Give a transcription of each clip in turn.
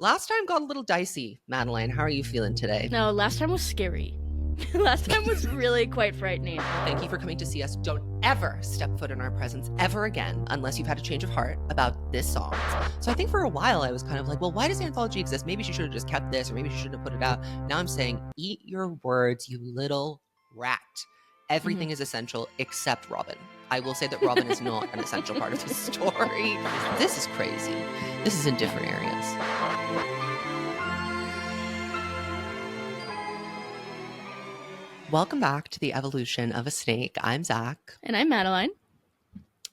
Last time got a little dicey. Madeline, how are you feeling today? No, last time was scary. Last time was really quite frightening. Thank you for coming to see us. Don't ever step foot in our presence ever again unless you've had a change of heart about this song. So I think for a while I was kind of like, well, why does Anthology exist? Maybe she should have just kept this, or maybe she shouldn't have put it out. Now I'm saying, eat your words, you little rat. Everything is essential except Robin. I will say that Robin is not an essential part of the story. This is crazy. This is in different areas. Welcome back to the evolution of a snake. I'm Zach. And I'm Madeline.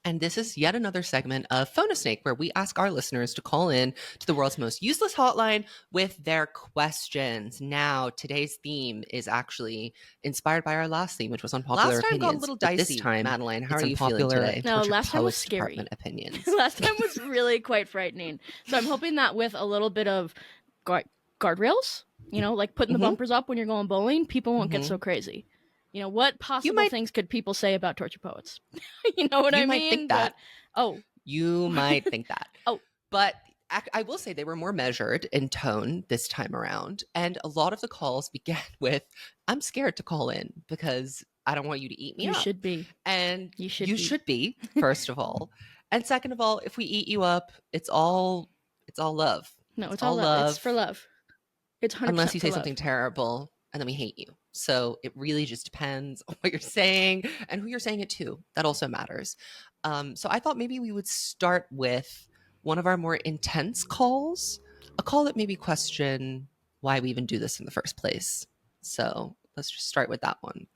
And this is yet another segment of Phone a Snake, where we ask our listeners to call in to the world's most useless hotline with their questions. Now, today's theme is actually inspired by our last theme, which was Unpopular Last time Opinions. got a little dicey. This time, Madeline, how are you feeling today? No, last time was scary. Department opinions. Last time was really quite frightening. So I'm hoping that with a little bit of guardrails, you know, like putting the bumpers up when you're going bowling, people won't get so crazy. You know, what possible things could people say about torture poets? You know what I mean? You might think that. You might think that. Oh. But I will say they were more measured in tone this time around. And a lot of the calls began with, I'm scared to call in because I don't want you to eat me up. You should be. And you should be, first of all. And second of all, if we eat you up, it's all love. No, it's all love. It's for love. It's 100% unless you say love. something terrible and then we hate you. So it really just depends on what you're saying and who you're saying it to. That also matters. So I thought maybe we would start with one of our more intense calls, a call that maybe question why we even do this in the first place. So let's just start with that one.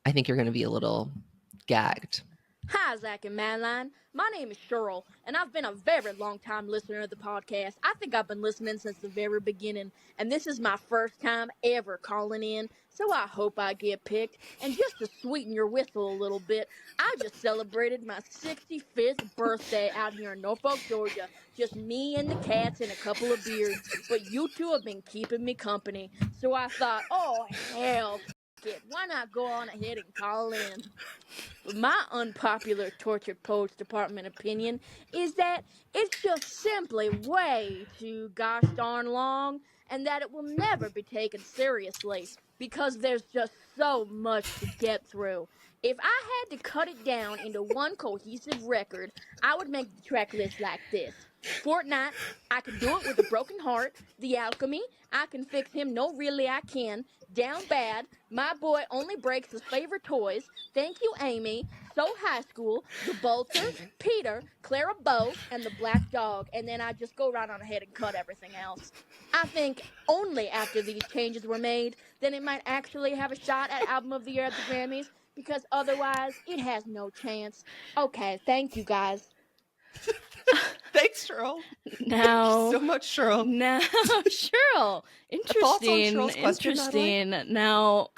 I think you're going to be a little gagged. Hi, Zach and Madeline. My name is Cheryl, and I've been a very long-time listener of the podcast. I think I've been listening since the very beginning, and this is my first time ever calling in, so I hope I get picked. And just to sweeten your whistle a little bit, I just celebrated my 65th birthday out here in Norfolk, Georgia. Just me and the cats and a couple of beers, but you two have been keeping me company. So I thought, oh, hell, it. Why not go on ahead and call in? My unpopular tortured poets department opinion is that it's just simply way too gosh darn long, and that it will never be taken seriously because there's just so much to get through. If I had to cut it down into one cohesive record, I would make the track list like this. Fortnite, I Can Do It With a Broken Heart. The Alchemy, I Can Fix Him, No Really I Can. Down Bad, My Boy Only Breaks His Favorite Toys. Thank You, Aimee. So High School, The Bolter, Peter, Clara Bow, and The Black Dog. And then I just go right on ahead and cut everything else. I think only after these changes were made, then it might actually have a shot at Album of the Year at the Grammys, because otherwise, it has no chance. Okay, thank you, guys. Thanks, Cheryl. Now, thank you so much, Cheryl. Now, Cheryl. Interesting. Now,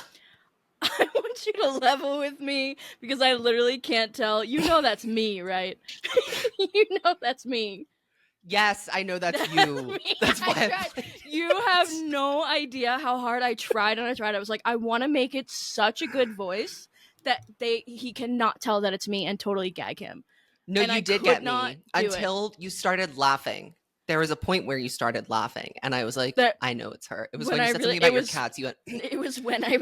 I want you to level with me because I literally can't tell. You know that's me, right? You know that's me. Yes, I know that's you. That's why you have no idea how hard I tried and I tried. I was like, I want to make it such a good voice that he cannot tell that it's me and totally gag him. No, and you did get me until you started laughing. There was a point where you started laughing, and I was like, I know it's her. It was when you said something about your cats. You went. It was when I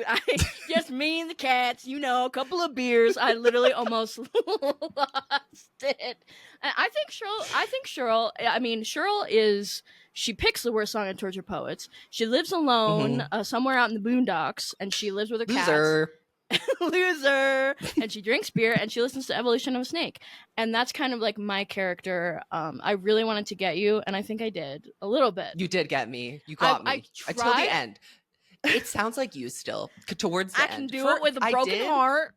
just me and the cats, you know, a couple of beers. I literally almost lost it. And I think Cheryl. I mean, Cheryl is. She picks the worst song in Torture Poets. She lives alone somewhere out in the boondocks, and she lives with her cats. Loser. And she drinks beer and she listens to Evolution of a Snake, and that's kind of like my character. I really wanted to get you, and I think I did a little bit. You did get me. You got me until the end. It sounds like you still towards the end. I can do it with a broken heart.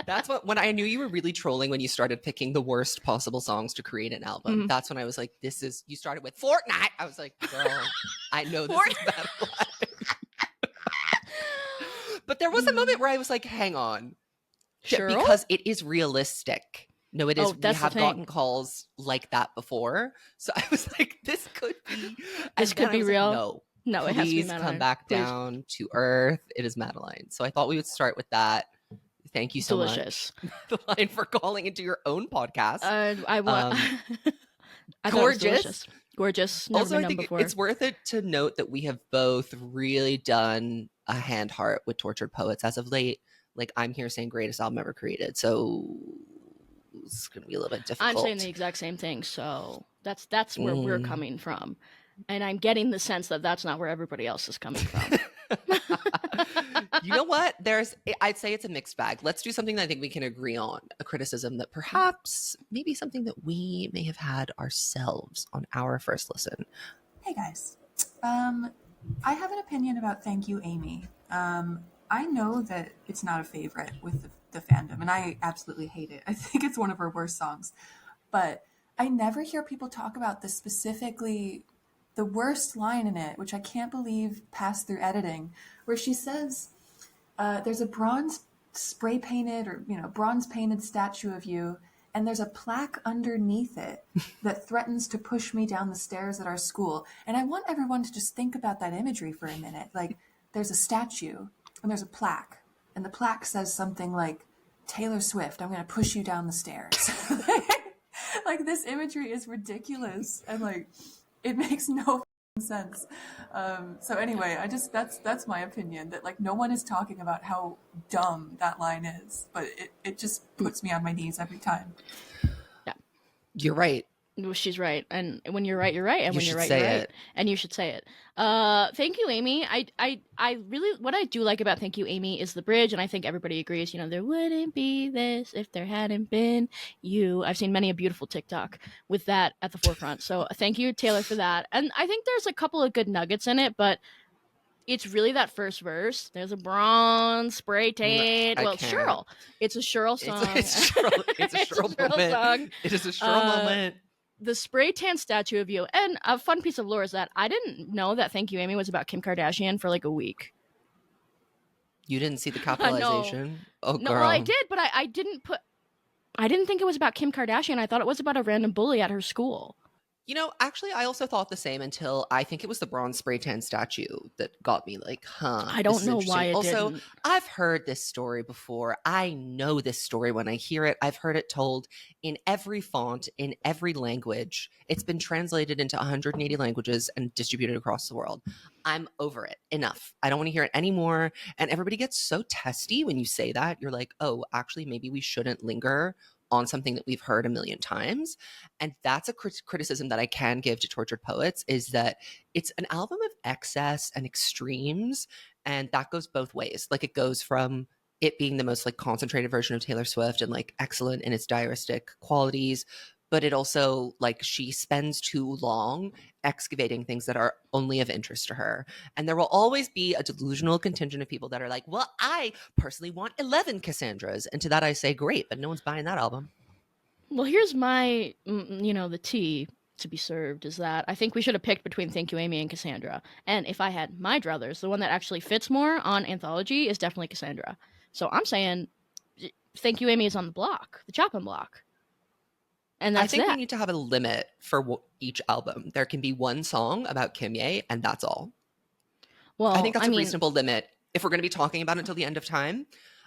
That's when I knew you were really trolling, when you started picking the worst possible songs to create an album. That's when I was like, you started with Fortnite. I was like, girl, I know this is bad. But there was a moment where I was like, hang on. Cheryl? Because it is realistic. No, it is. We have the gotten calls like that before. So I was like, this could be. This could be real. Like, no, it has to be Madeline. Please come back down to earth. It is Madeline. So I thought we would start with that. Thank you so much, Madeline, for calling into your own podcast. I want. I thought it was Gorgeous. delicious. Gorgeous. Never Also, been I done think before. it's worth it to note that we have both really done a hand heart with Tortured Poets as of late. Like, I'm here saying greatest album ever created, so it's gonna be a little bit difficult. I'm saying the exact same thing, so that's where we're coming from, and I'm getting the sense that that's not where everybody else is coming from. You know what? I'd say it's a mixed bag. Let's do something that I think we can agree on. A criticism that perhaps maybe something that we may have had ourselves on our first listen. Hey guys. I have an opinion about Thank You, Aimee. I know that it's not a favorite with the fandom, and I absolutely hate it. I think it's one of her worst songs. But I never hear people talk about specifically the worst line in it, which I can't believe passed through editing, where she says, there's a bronze spray painted or, bronze painted statue of you, and there's a plaque underneath it that threatens to push me down the stairs at our school. And I want everyone to just think about that imagery for a minute. Like, there's a statue and there's a plaque, and the plaque says something like, Taylor Swift, I'm going to push you down the stairs. Like, this imagery is ridiculous, and like, it makes no sense. So anyway, that's my opinion, that like no one is talking about how dumb that line is, but it just puts me on my knees every time. Yeah, you're right. Well, she's right, and when you're right, you're right, and when you're right, you're right, and you should say it. Thank you, Aimee. I really, what I do like about Thank You, Aimee is the bridge, and I think everybody agrees. There wouldn't be this if there hadn't been you. I've seen many a beautiful TikTok with that at the forefront. So thank you, Taylor, for that. And I think there's a couple of good nuggets in it, but it's really that first verse. There's a bronze spray tan. Well, Cheryl. It's a Cheryl song. It's a Cheryl moment. Song. It is a Cheryl moment. The spray tan statue of you. And a fun piece of lore is that I didn't know that Thank You, Aimee was about Kim Kardashian for like a week. You didn't see the capitalization? No. Oh, no, girl. well, I did, but I didn't think it was about Kim Kardashian. I thought it was about a random bully at her school. Actually, I also thought the same until I think it was the bronze spray tan statue that got me like, I don't know why it also, didn't. I've heard this story before. I know this story when I hear it. I've heard it told in every font, in every language. It's been translated into 180 languages and distributed across the world. I'm over it. Enough. I don't want to hear it anymore. And everybody gets so testy when you say that. You're like, oh, actually, maybe we shouldn't linger on something that we've heard a million times. And that's a criticism that I can give to Tortured Poets, is that it's an album of excess and extremes. And that goes both ways. Like, it goes from it being the most like concentrated version of Taylor Swift and like excellent in its diaristic qualities, but it also, like, she spends too long excavating things that are only of interest to her. And there will always be a delusional contingent of people that are like, well, I personally want 11 Cassandras. And to that I say, great, but no one's buying that album. Well, here's my, the tea to be served is that I think we should have picked between Thank You, Aimee and Cassandra. And if I had my druthers, the one that actually fits more on Anthology is definitely Cassandra. So I'm saying Thank You, Aimee is on the block, the chopping block. And that's I think we need to have a limit for each album. There can be one song about Kimye, and that's all. Well, I think that's a reasonable limit. If we're going to be talking about it until the end of time,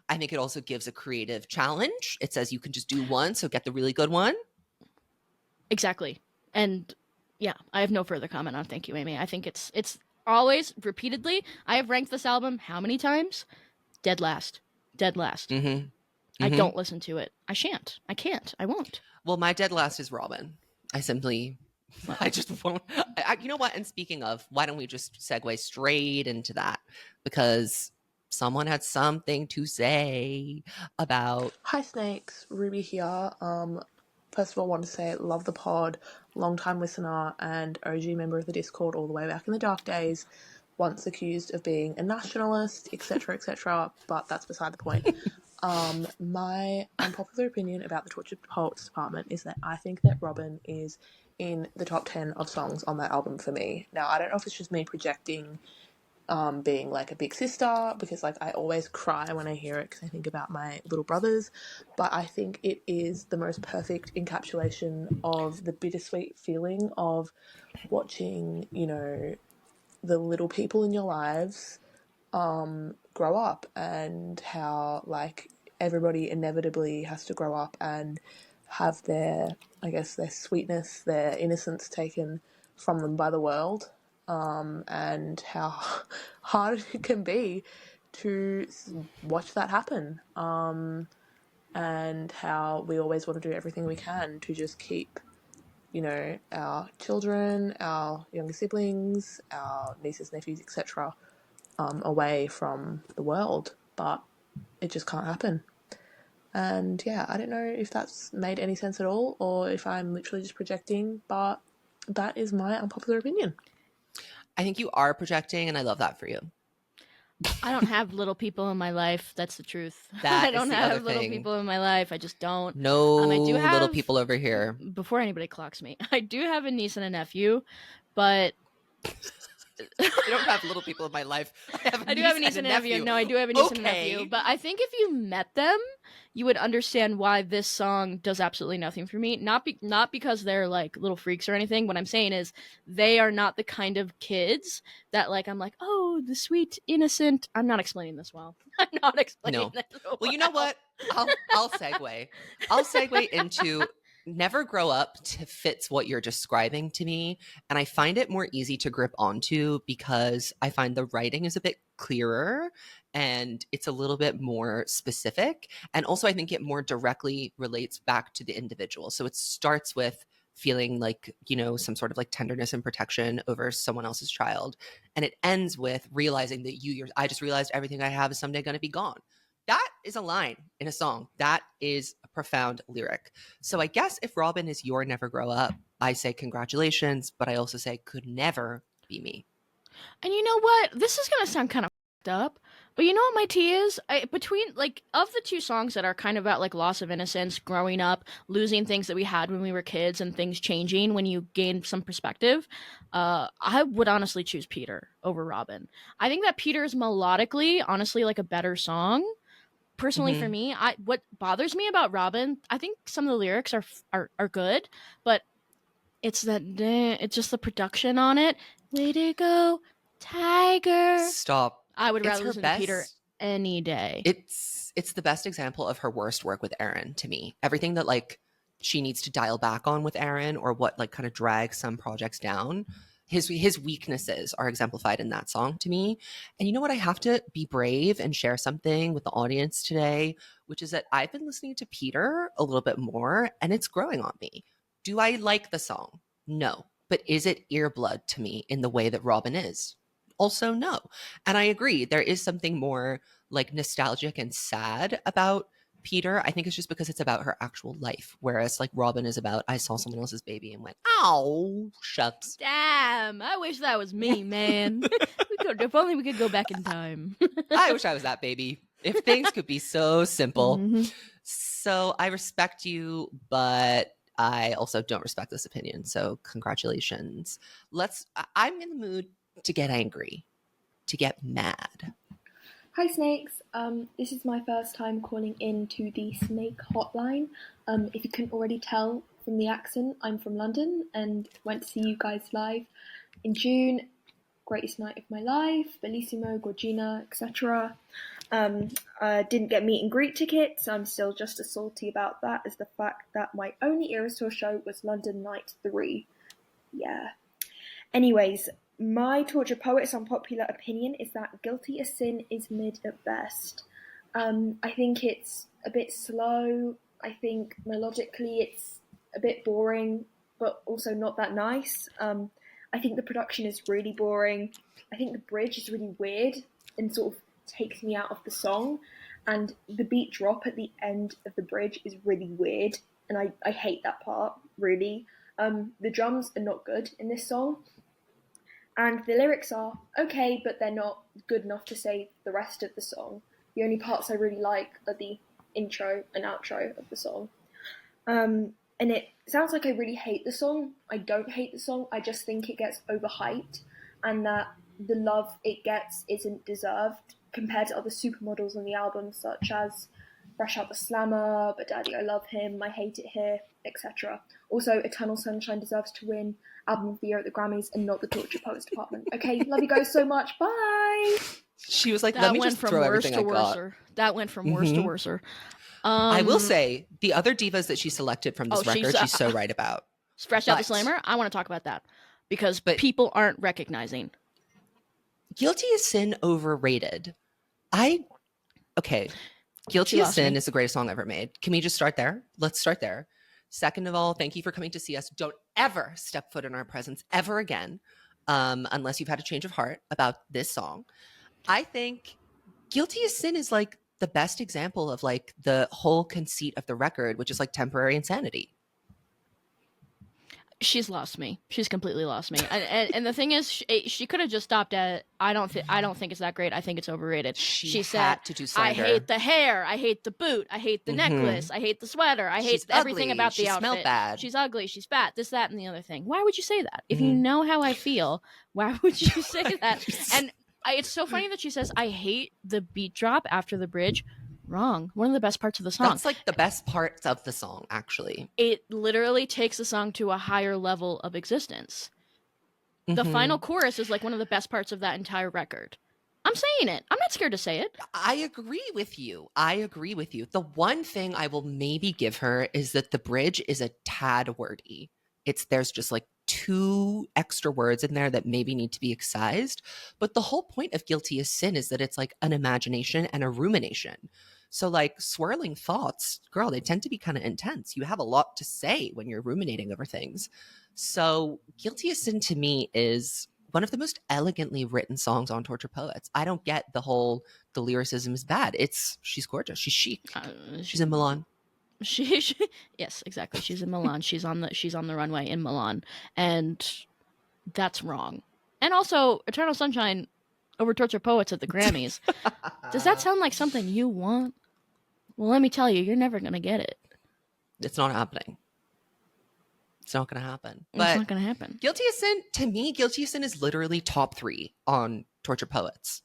I think it also gives a creative challenge. It says you can just do one, so get the really good one. Exactly. And yeah, I have no further comment on Thank You, Aimee. I think it's always, repeatedly, I have ranked this album how many times? Dead last. Mm-hmm. I don't listen to it. I shan't. I can't. I won't. Well, my dead last is Robin. I just won't. You know what? And speaking of, why don't we just segue straight into that? Because someone had something to say about... Hi, Snakes. Ruby here. First of all, I want to say love the pod, long-time listener and OG member of the Discord all the way back in the dark days, once accused of being a nationalist, etc., but that's beside the point. My unpopular opinion about the Tortured Poets department is that I think that Robin is in the top 10 of songs on that album for me. Now, I don't know if it's just me projecting being like a big sister, because like I always cry when I hear it because I think about my little brothers, but I think it is the most perfect encapsulation of the bittersweet feeling of watching, the little people in your lives grow up, and how like everybody inevitably has to grow up and have their, I guess, their sweetness, their innocence taken from them by the world, and how hard it can be to watch that happen, and how we always want to do everything we can to just keep, you know, our children, our younger siblings, our nieces, nephews, etc., away from the world, but it just can't happen. And yeah, I don't know if that's made any sense at all, or if I'm literally just projecting, but that is my unpopular opinion. I think you are projecting, and I love that for you. I don't have little people in my life. That's the truth. That I don't is the have other little thing. people in my life. I just don't. No I do have, little people over here. Before anybody clocks me, I do have a niece and a nephew, but I don't have little people in my life. I do have a niece and a nephew. No, I do have a niece and a nephew. But I think if you met them, you would understand why this song does absolutely nothing for me. Not because they're like little freaks or anything. What I'm saying is they are not the kind of kids that like I'm like, oh, the sweet innocent. I'm not explaining this well. I'm not explaining this well. Well, you know what? I'll segue. I'll segue into never grow up to fits what you're describing to me, and I find it more easy to grip onto because I find the writing is a bit clearer and it's a little bit more specific, and also I think it more directly relates back to the individual. So it starts with feeling like, you know, some sort of like tenderness and protection over someone else's child, and it ends with realizing that I just realized everything I have is someday going to be gone. That is a line in a song. That is a profound lyric. So I guess if Robin is your never grow up, I say congratulations, but I also say could never be me. And you know what? This is going to sound kind of fucked up, but you know what my tea is? Between, like, of the two songs that are kind of about, like, loss of innocence, growing up, losing things that we had when we were kids, and things changing when you gain some perspective, I would honestly choose Peter over Robin. I think that Peter is melodically, honestly, like, a better song. Personally, for me, what bothers me about Robin, I think some of the lyrics are good, but it's just the production on it. Way to go, Tiger. Stop. I would rather listen to Peter any day. It's the best example of her worst work with Aaron to me. Everything that like she needs to dial back on with Aaron, or what like kind of drags some projects down. His weaknesses are exemplified in that song to me. And you know what? I have to be brave and share something with the audience today, which is that I've been listening to Peter a little bit more, and it's growing on me. Do I like the song? No. But is it earblood to me in the way that Robin is? Also, no. And I agree. There is something more like nostalgic and sad about Peter. I think it's just because it's about her actual life, whereas like Robin is about I saw someone else's baby and went, "Ow, shucks." Damn, I wish that was me, man. If only we could go back in time. I wish I was that baby. If things could be so simple. So I respect you, but I also don't respect this opinion. So congratulations. I'm in the mood to get angry, to get mad. Hi Snakes, this is my first time calling in to the Snake hotline. If you couldn't already tell from the accent, I'm from London and went to see you guys live in June. Greatest night of my life, Bellissimo, Gorgina, etc. Didn't get meet and greet tickets. I'm still just as salty about that as the fact that my only EOAS tour show was London Night 3. Yeah. Anyways, my torture poet's unpopular opinion is that Guilty as Sin is mid at best. I think it's a bit slow. I think melodically it's a bit boring, but also not that nice. I think the production is really boring. I think the bridge is really weird and sort of takes me out of the song. And the beat drop at the end of the bridge is really weird. And I hate that part, really. The drums are not good in this song. And the lyrics are okay, but they're not good enough to save the rest of the song. The only parts I really like are the intro and outro of the song. And it sounds like I really hate the song. I don't hate the song. I just think it gets overhyped and that the love it gets isn't deserved compared to other supermodels on the album, such as Fresh Out the Slammer, But Daddy I Love Him, I Hate It Here, etc. Also, Eternal Sunshine deserves to win Album of the Year at the Grammys and not the Torture Poets department. Okay, love you guys so much. Bye! She was like, let me just throw everything I got. That went from worse to worser. I will say the other divas that she selected from this record, she's so right about. Fresh Out the Slammer. I want to talk about that because people aren't recognizing. Guilty as Sin overrated. Guilty as Sin is the greatest song ever made. Can we just start there? Let's start there. Second of all, thank you for coming to see us. Don't ever step foot in our presence ever again, unless you've had a change of heart about this song. I think Guilty as Sin is like the best example of like the whole conceit of the record, which is like temporary insanity. She's lost me. She's completely lost me. And the thing is, she could have just stopped at I don't think it's that great. I think it's overrated. She said to do slander. I hate the hair. I hate the boot. I hate the necklace. I hate the sweater. I hate everything about the outfit. Smelled bad. She's ugly. She's fat. This, that, and the other thing. Why would you say that? If you know how I feel, why would you say that? And it's so funny that she says I hate the beat drop after the bridge. Wrong. One of the best parts of the song. That's like the best parts of the song, actually. It literally takes the song to a higher level of existence. The final chorus is like one of the best parts of that entire record. I'm saying it. I'm not scared to say it. I agree with you. The one thing I will maybe give her is that the bridge is a tad wordy. There's just like 2 extra words in there that maybe need to be excised. But the whole point of Guilty as Sin is that it's like an imagination and a rumination. So like swirling thoughts, girl, they tend to be kind of intense. You have a lot to say when you're ruminating over things. So Guilty as Sin to me is one of the most elegantly written songs on Tortured Poets. I don't get the lyricism is bad. She's gorgeous. She's chic. She's in Milan. Yes, exactly. She's in Milan. She's on the runway in Milan, and that's wrong. And also, Eternal Sunshine over Tortured Poets at the Grammys. Does that sound like something you want? Well, let me tell you, you're never gonna get it. It's not happening. It's not gonna happen. It's not gonna happen. Guilty as Sin, to me, Guilty as Sin is literally top 3 on Tortured Poets.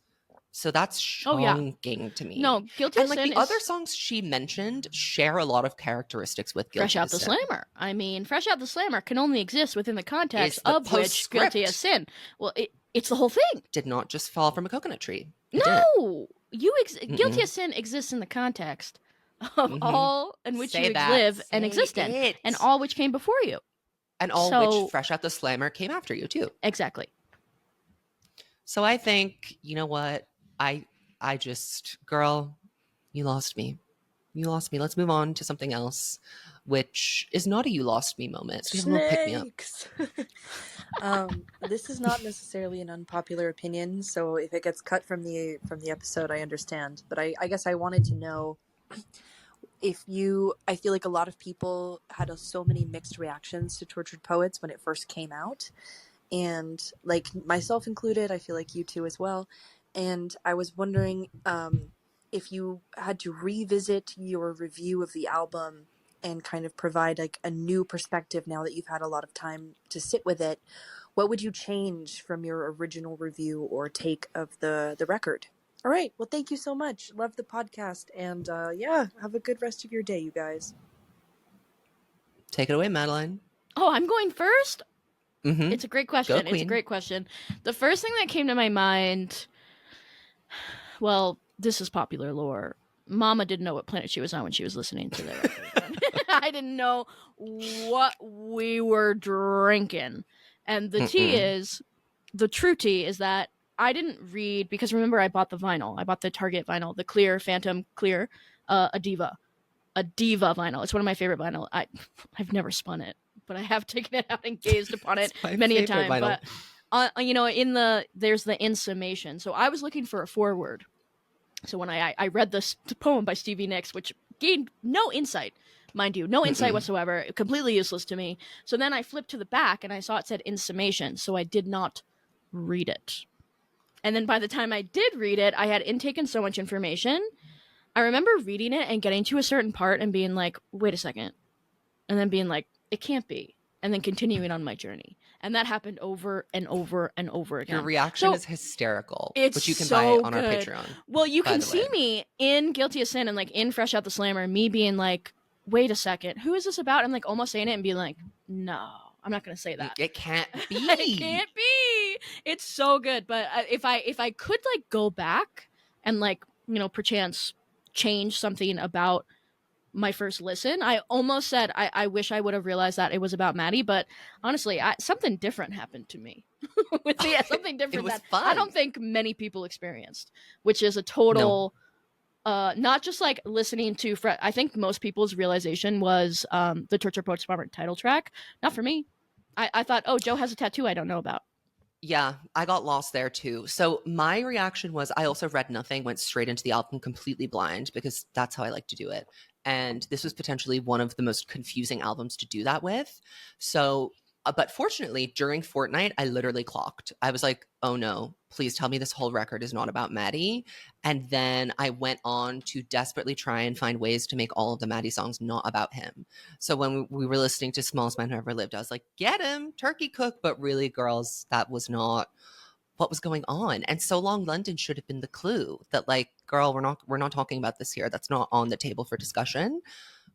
So that's shocking to me. No, Guilty as Sin the other songs she mentioned share a lot of characteristics with Guilty Fresh Out the Slammer. I mean, Fresh Out the Slammer can only exist within the context of which Guilty as Sin. Well, it's the whole thing. Did not just fall from a coconut tree. No! Guilty as Sin exists in the context of all in which you live and exist in, and all which came before you. And all which Fresh Out the Slammer came after you, too. Exactly. So I think, you know what? I just, girl, you lost me. You lost me. Let's move on to something else, which is not a you lost me moment. So you have a pick me up. This is not necessarily an unpopular opinion, so if it gets cut from the episode, I understand. But I guess I wanted to know I feel like a lot of people had so many mixed reactions to Tortured Poets when it first came out, and like myself included, I feel like you two as well. And I was wondering if you had to revisit your review of the album and kind of provide like a new perspective now that you've had a lot of time to sit with it, what would you change from your original review or take of the record? All right. Well, thank you so much. Love the podcast. And have a good rest of your day, you guys. Take it away, Madeline. Oh, I'm going first? Mm-hmm. It's a great question. Go, Queen. It's a great question. The first thing that came to my mind, well, this is popular lore. Mama didn't know what planet she was on when she was listening to the record. I didn't know what we were drinking. And the true tea is that I didn't read, because remember I bought the vinyl. I bought the Target vinyl, the clear, Phantom clear, a Diva vinyl. It's one of my favorite vinyl. I've never spun it, but I have taken it out and gazed upon it many a time. Vinyl. But there's the in summation. So I was looking for a foreword. So when I read this poem by Stevie Nicks, which gained no insight, mind you, no insight whatsoever, completely useless to me. So then I flipped to the back and I saw it said in summation. So I did not read it. And then by the time I did read it, I had intaken so much information. I remember reading it and getting to a certain part and being like, wait a second. And then being like, it can't be. And then continuing on my journey. And that happened over and over and over again. Your reaction is hysterical, which you can so buy on our Patreon. Well, you can see me in Guilty as Sin and like in Fresh Out the Slammer, me being like, wait a second, who is this about? I'm like almost saying it and being like, no, I'm not going to say that. It can't be. It can't be. It's so good. But if I could like go back and like, perchance change something about my first listen. I almost said I wish I would have realized that it was about Maddie, but honestly, something different happened to me with something different was that fun. I don't think many people experienced, which is a No. total not just like listening to I think most people's realization was the Torture Poets Department title track. Not for me. I thought, oh, Joe has a tattoo I don't know about. Yeah, I got lost there too. So my reaction was I also read nothing, went straight into the album completely blind because that's how I like to do it. And this was potentially one of the most confusing albums to do that with. So, but fortunately, during Fortnite, I literally clocked. I was like, oh no, please tell me this whole record is not about Maddie. And then I went on to desperately try and find ways to make all of the Maddie songs not about him. So when we were listening to Smallest Man Who Ever Lived, I was like, get him, turkey cook. But really, girls, that was not what was going on. And So Long London should have been the clue that, like, girl, we're not talking about this here. That's not on the table for discussion.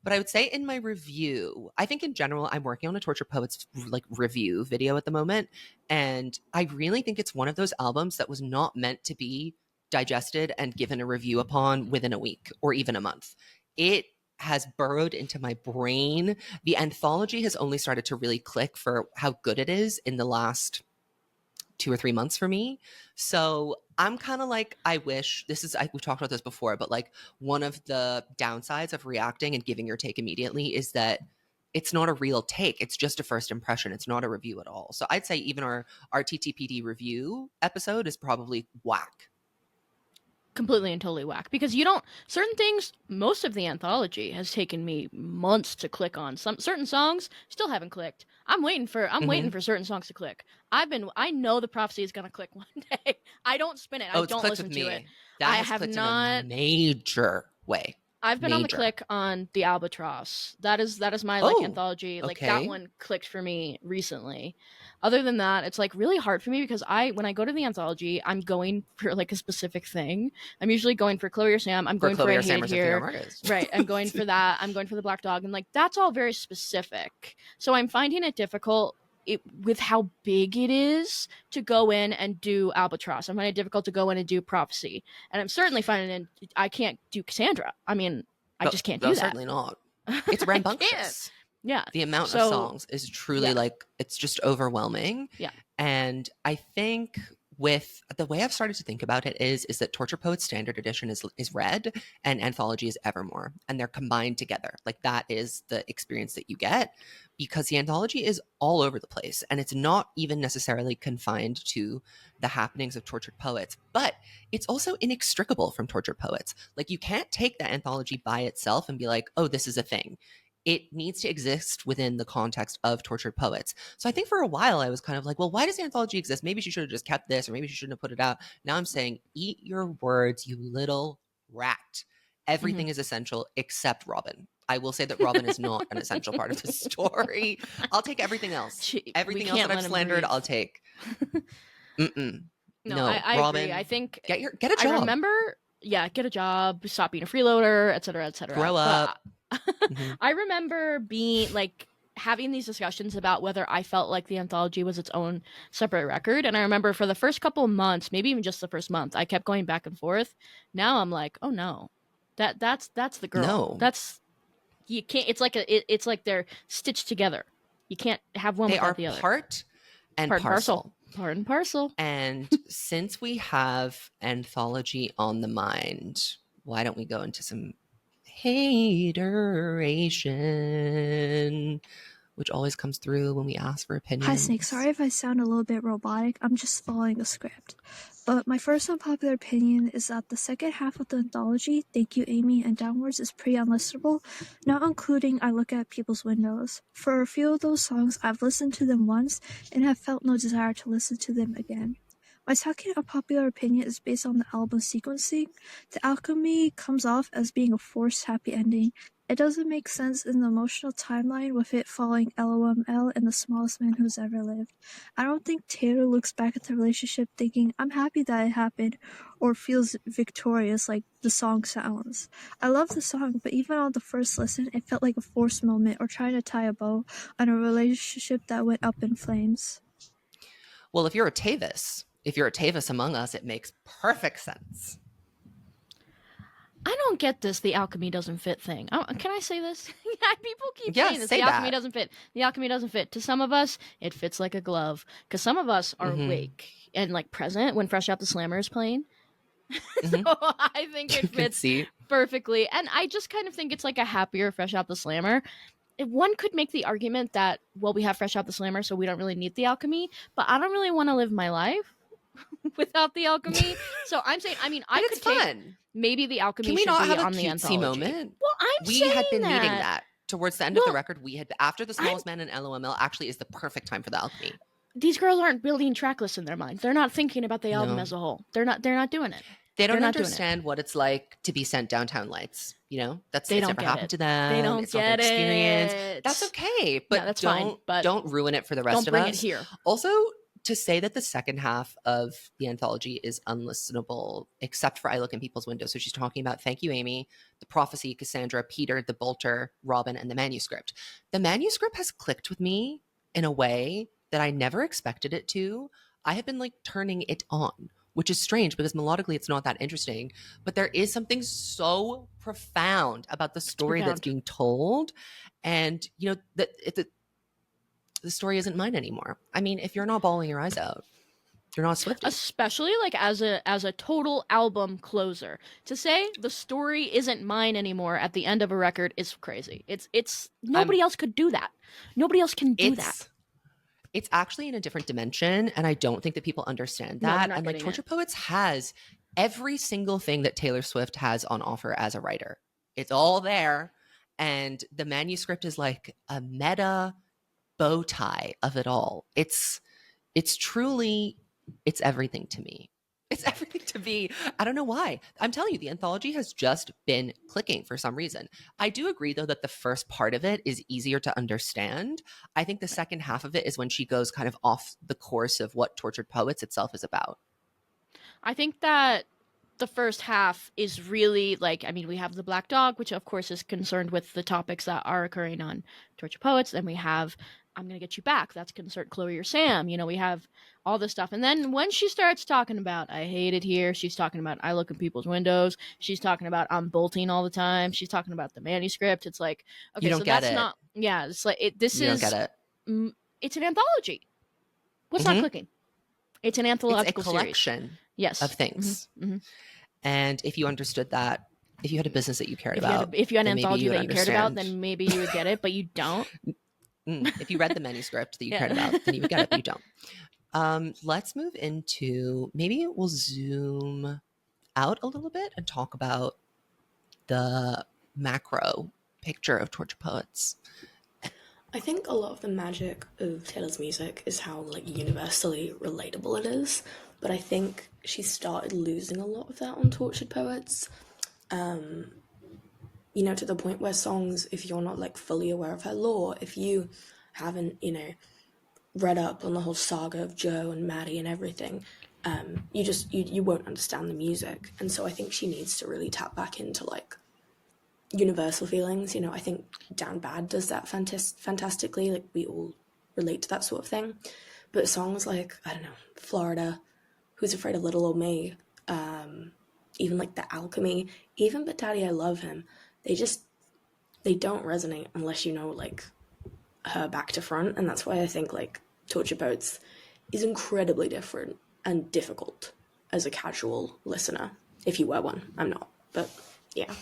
But I would say in my review, I think in general, I'm working on a Torture Poets like review video at the moment. And I really think it's one of those albums that was not meant to be digested and given a review upon within a week or even a month. It has burrowed into my brain. The anthology has only started to really click for how good it is in the last 2 or 3 months for me. So I'm kind of like, I wish we've talked about this before, but like one of the downsides of reacting and giving your take immediately is that it's not a real take. It's just a first impression. It's not a review at all. So I'd say even our TTPD review episode is probably whack. Completely and totally whack, because certain things, most of the anthology has taken me months to click on. Some certain songs still haven't clicked. I'm waiting for certain songs to click. I know the Prophecy is gonna click one day. I don't spin it. I don't listen to it. That I has have clicked not in a major way. I've been on the click on the Albatross. That is my like anthology. Like that one clicked for me recently. Other than that, it's like really hard for me because when I go to the anthology, I'm going for like a specific thing. I'm usually going for Chloe or Sam. I'm going for I Hate Here. Right. I'm going for that. I'm going for the Black Dog. And like that's all very specific. So I'm finding it difficult with how big it is to go in and do Albatross. I'm finding it difficult to go in and do Prophecy. And I'm certainly finding I can't do Cassandra. I mean, I just can't do that. Certainly not. It's rambunctious. Yeah. The amount of songs is truly like, it's just overwhelming. Yeah. And I think with the way I've started to think about it is that Torture Poets Standard Edition is Red and Anthology is Evermore. And they're combined together. Like that is the experience that you get, because the anthology is all over the place. And it's not even necessarily confined to the happenings of Tortured Poets, but it's also inextricable from Tortured Poets. Like you can't take the anthology by itself and be like, oh, this is a thing. It needs to exist within the context of Tortured Poets. So I think for a while I was kind of like, well, why does the anthology exist? Maybe she should have just kept this, or maybe she shouldn't have put it out. Now I'm saying, eat your words, you little rat. Everything is essential except Robin. I will say that Robin is not an essential part of the story. I'll take everything else. Everything else that I've slandered, I'll take. No, I Robin, agree. I think get a job. I remember, get a job, stop being a freeloader, et cetera, et cetera. Grow up. I remember being like having these discussions about whether I felt like the anthology was its own separate record. And I remember for the first couple of months, maybe even just the first month, I kept going back and forth. Now I'm like, oh no, that's the girl. No. That's, you can't, it's like they're stitched together. You can't have one without the other. They are part and parcel. Part and parcel. And since we have anthology on the mind, why don't we go into some hateration, which always comes through when we ask for opinions. Hi, Snake. Sorry if I sound a little bit robotic. I'm just following a script. But my first unpopular opinion is that the second half of the anthology, Thank You, Aimee, and Downwards, is pretty unlistenable, not including I Look at People's Windows. For a few of those songs, I've listened to them once and have felt no desire to listen to them again. My second unpopular opinion is based on the album sequencing. The Alchemy comes off as being a forced happy ending. It doesn't make sense in the emotional timeline with it following LOML and The Smallest Man Who's Ever Lived. I don't think Taylor looks back at the relationship thinking, I'm happy that it happened, or feels victorious like the song sounds. I love the song, but even on the first listen, it felt like a forced moment or trying to tie a bow on a relationship that went up in flames. Well, if you're a Tavis among us, it makes perfect sense. I don't get this. The alchemy doesn't fit thing. Can I say this? Yeah, people keep Yeah, saying this. say The alchemy that. doesn't fit. The alchemy doesn't fit. To some of us, it fits like a glove. Because some of us are Mhm. awake and like present when Fresh Out the Slammer is playing. Mhm. So I think it Good fits seat. perfectly. And I just kind of think it's like a happier Fresh Out the Slammer. One could make the argument that, well, we have Fresh Out the Slammer, so we don't really need the alchemy. But I don't really want to live my life without the alchemy. So I'm saying, I mean, I But could it's take fun. maybe the alchemy Can we should not be have a on the cutesy anthology. moment? Well, I'm We saying had been needing that towards the end of the Well, record. We had, after The Smallest Man and LOML actually is the perfect time for the alchemy. These girls aren't building track lists in their mind. They're not thinking about the album No. as a whole. They're not doing it. They don't They're not doing it. understand what it's like to be sent downtown lights. You know, They it's don't never get happened it. to them. They don't it's not their get experience. it. That's okay, but that's fine, but don't ruin it for the rest Don't of bring us. it here. Also, to say that the second half of the anthology is unlistenable, except for I Look in People's Windows. So she's talking about Thank You, Aimee, The Prophecy, Cassandra, Peter, The Bolter, Robin, and the manuscript. The manuscript has clicked with me in a way that I never expected it to. I have been like turning it on, which is strange because melodically it's not that interesting, but there is something so profound about the story that's being told. And, you know, the story isn't mine anymore. I mean, if you're not bawling your eyes out, you're not Swiftie. Especially like as a total album closer. To say the story isn't mine anymore at the end of a record is crazy. It's nobody else could do that. Nobody else can do that. It's actually in a different dimension, and I don't think that people understand No, they're that. not And like getting Torture it. Poets has every single thing that Taylor Swift has on offer as a writer. It's all there. And the manuscript is like a meta bow tie of it all. It's truly, it's everything to me. It's everything to me. I don't know why. I'm telling you, the anthology has just been clicking for some reason. I do agree, though, that the first part of it is easier to understand. I think the second half of it is when she goes kind of off the course of what Tortured Poets itself is about. I think that the first half is really like, I mean, we have the Black Dog, which of course is concerned with the topics that are occurring on Torture Poets. Then we have I'm Gonna Get You Back. That's concerned Chloe or Sam. You know, we have all this stuff. And then when she starts talking about I Hate It Here, she's talking about I Look in People's Windows. She's talking about I'm Bolting All the Time. She's talking about the manuscript. It's like, okay, You don't so get that's it. not, yeah, it's like, this You is, don't get it. It's an anthology. What's not clicking? It's an anthological It's a collection series. Yes. of things. And if you understood that, if you had a business that you cared about, if you had an then maybe anthology you would that you cared about, understand. then maybe you would get it, but you don't. If you read the manuscript that you Yeah. cared about, then you would get it, but you don't. Let's move into, maybe we'll zoom out a little bit and talk about the macro picture of Torture Poets. I think a lot of the magic of Taylor's music is how like universally relatable it is, but I think she started losing a lot of that on Tortured Poets. You know, to the point where songs, if you're not like fully aware of her lore, if you haven't, you know, read up on the whole saga of Joe and Maddie and everything, you won't understand the music. And so I think she needs to really tap back into like universal feelings. You know, I think Down Bad does that fantastically. Like we all relate to that sort of thing. But songs like, I don't know, Florida, Who's Afraid of Little Old Me, even like The Alchemy, even But Daddy I Love Him, they don't resonate unless you know like her back to front. And that's why I think like Torture Poets is incredibly different and difficult as a casual listener. If you were one, I'm not, but yeah.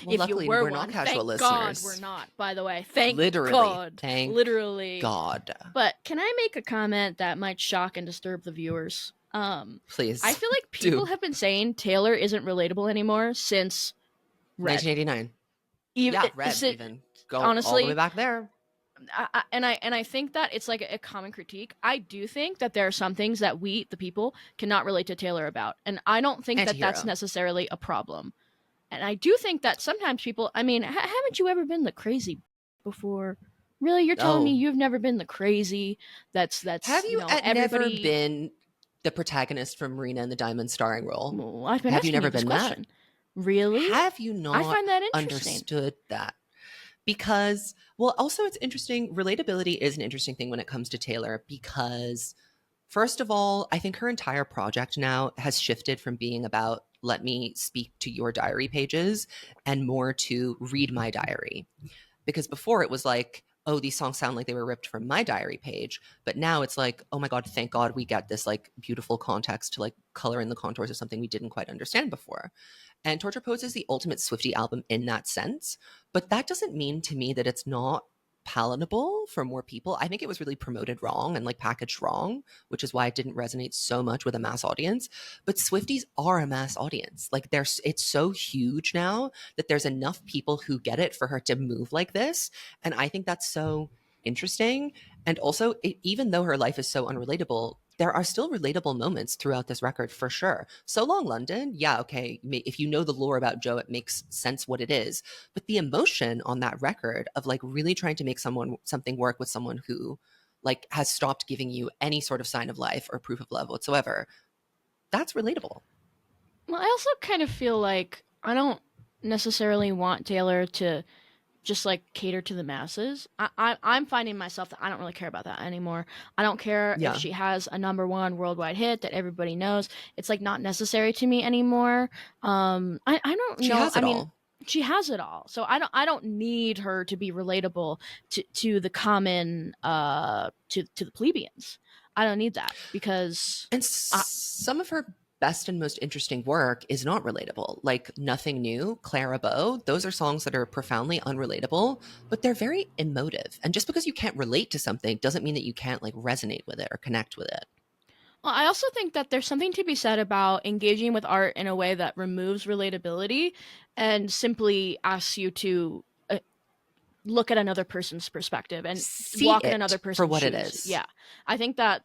Well, If luckily, you were we're not one, casual thank listeners. God we're not, by the way. Thank Literally. God. Thank Literally. God. But can I make a comment that might shock and disturb the viewers? Please. I feel like people do. have been saying Taylor isn't relatable anymore since Red. 1989. Even, Red even. Go honestly, all the way back there. I think that it's like a common critique. I do think that there are some things that we, the people, cannot relate to Taylor about. And I don't think that that's Antihero. necessarily a problem. And I do think that sometimes people, I mean, haven't you ever been the crazy before? Really? You're telling me you've never been the crazy that's Have you know, never everybody... been the protagonist from Marina and the Diamond starring role? Well, I've been Have you asking never this been question. that? Really? Have you not I find that interesting. understood that? Because, well, also it's interesting. Relatability is an interesting thing when it comes to Taylor because, first of all, I think her entire project now has shifted from being about let me speak to your diary pages and more to read my diary. Because before it was like, oh, these songs sound like they were ripped from my diary page. But now it's like, oh my God, thank God we get this like beautiful context to like color in the contours of something we didn't quite understand before. And Torture Poets is the ultimate Swiftie album in that sense. But that doesn't mean to me that it's not palatable for more people. I think it was really promoted wrong and like packaged wrong, which is why it didn't resonate so much with a mass audience. But Swifties are a mass audience. Like it's so huge now that there's enough people who get it for her to move like this. And I think that's so interesting. And also, even though her life is so unrelatable, there are still relatable moments throughout this record for sure. So Long London, yeah, okay. If you know the lore about Joe, it makes sense what it is. But the emotion on that record of like really trying to make something work with someone who like has stopped giving you any sort of sign of life or proof of love whatsoever, that's relatable. Well, I also kind of feel like I don't necessarily want Taylor to just like cater to the masses. I'm finding myself that I don't really care about that anymore. I don't care if she has a #1 worldwide hit that everybody knows. It's like not necessary to me anymore. I don't know. She has it I mean, all. she has it all. So I don't need her to be relatable to the common to the plebeians. I don't need that because some of her best and most interesting work is not relatable. Like Nothing New, Clara Bow, those are songs that are profoundly unrelatable, but they're very emotive. And just because you can't relate to something doesn't mean that you can't like resonate with it or connect with it. Well, I also think that there's something to be said about engaging with art in a way that removes relatability and simply asks you to look at another person's perspective and walk in another person's for what shoes. it is. Yeah. I think that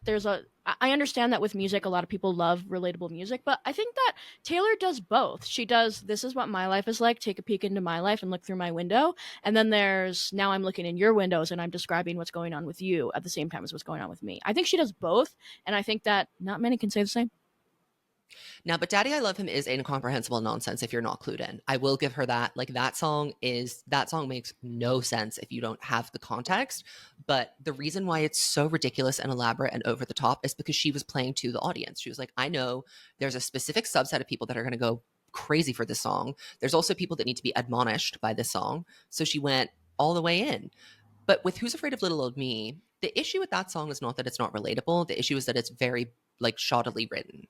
I understand that with music, a lot of people love relatable music, but I think that Taylor does both. She does, this is what my life is like, take a peek into my life and look through my window. And then there's, now I'm looking in your windows and I'm describing what's going on with you at the same time as what's going on with me. I think she does both. And I think that not many can say the same. Now, but Daddy I Love Him is incomprehensible nonsense if you're not clued in. I will give her that. Like that song makes no sense if you don't have the context. But the reason why it's so ridiculous and elaborate and over the top is because she was playing to the audience. She was like, I know there's a specific subset of people that are going to go crazy for this song. There's also people that need to be admonished by this song. So she went all the way in. But with Who's Afraid of Little Old Me, the issue with that song is not that it's not relatable. The issue is that it's very like shoddily written.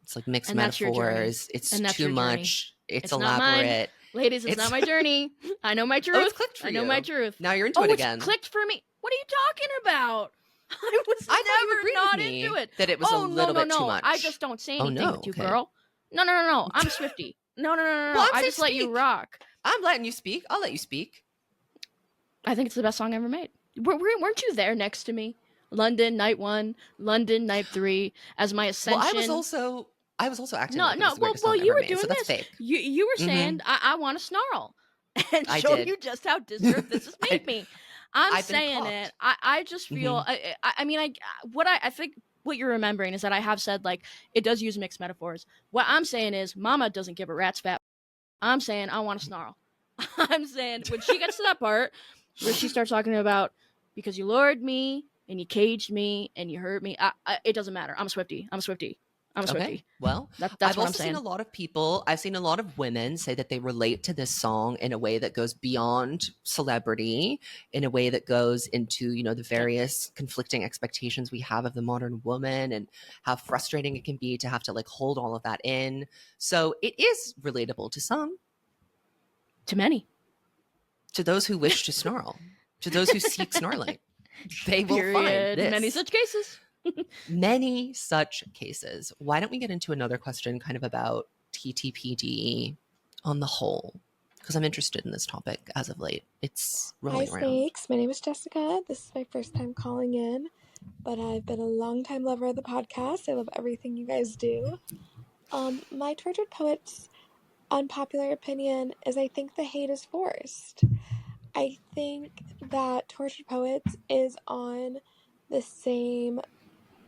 It's like mixed metaphors. It's too much. It's elaborate. Ladies, it's not my journey. I know my truth. Oh, it's clicked for you. I know my truth. Now you're into it again. It's clicked for me. What are you talking about? I was never not into it. That it was a little bit too much. I just don't say anything with you, girl. No. I'm Swiftie. No. Well, I just let you rock. I'm letting you speak. I'll let you speak. I think it's the best song ever made. Weren't you there next to me? London, night 1, London, night 3, as my ascension. Well, I was also acting. No. Well, you were doing this. Fake. You were saying I want to snarl and show you just how deserved this has made me. I'm saying it. I just feel. I think what you're remembering is that I have said like it does use mixed metaphors. What I'm saying is, Mama doesn't give a rat's fat. I'm saying I want to snarl. I'm saying when she gets to that part where she starts talking about because you lured me and you caged me and you hurt me. It doesn't matter. I'm a Swiftie. Okay. Well, that's I've what I'm also saying. seen a lot of people, I've seen a lot of women say that they relate to this song in a way that goes beyond celebrity, in a way that goes into, the various conflicting expectations we have of the modern woman and how frustrating it can be to have to like hold all of that in. So it is relatable to some. To many. To those who wish to snarl. To those who seek snarling. They will find this. Many such cases. Many such cases. Why don't we get into another question kind of about TTPD on the whole? Because I'm interested in this topic as of late. It's rolling around. Hi, Snakes. My name is Jessica. This is my first time calling in, but I've been a long-time lover of the podcast. I love everything you guys do. My Tortured Poets unpopular opinion is I think the hate is forced. I think that Tortured Poets is on the same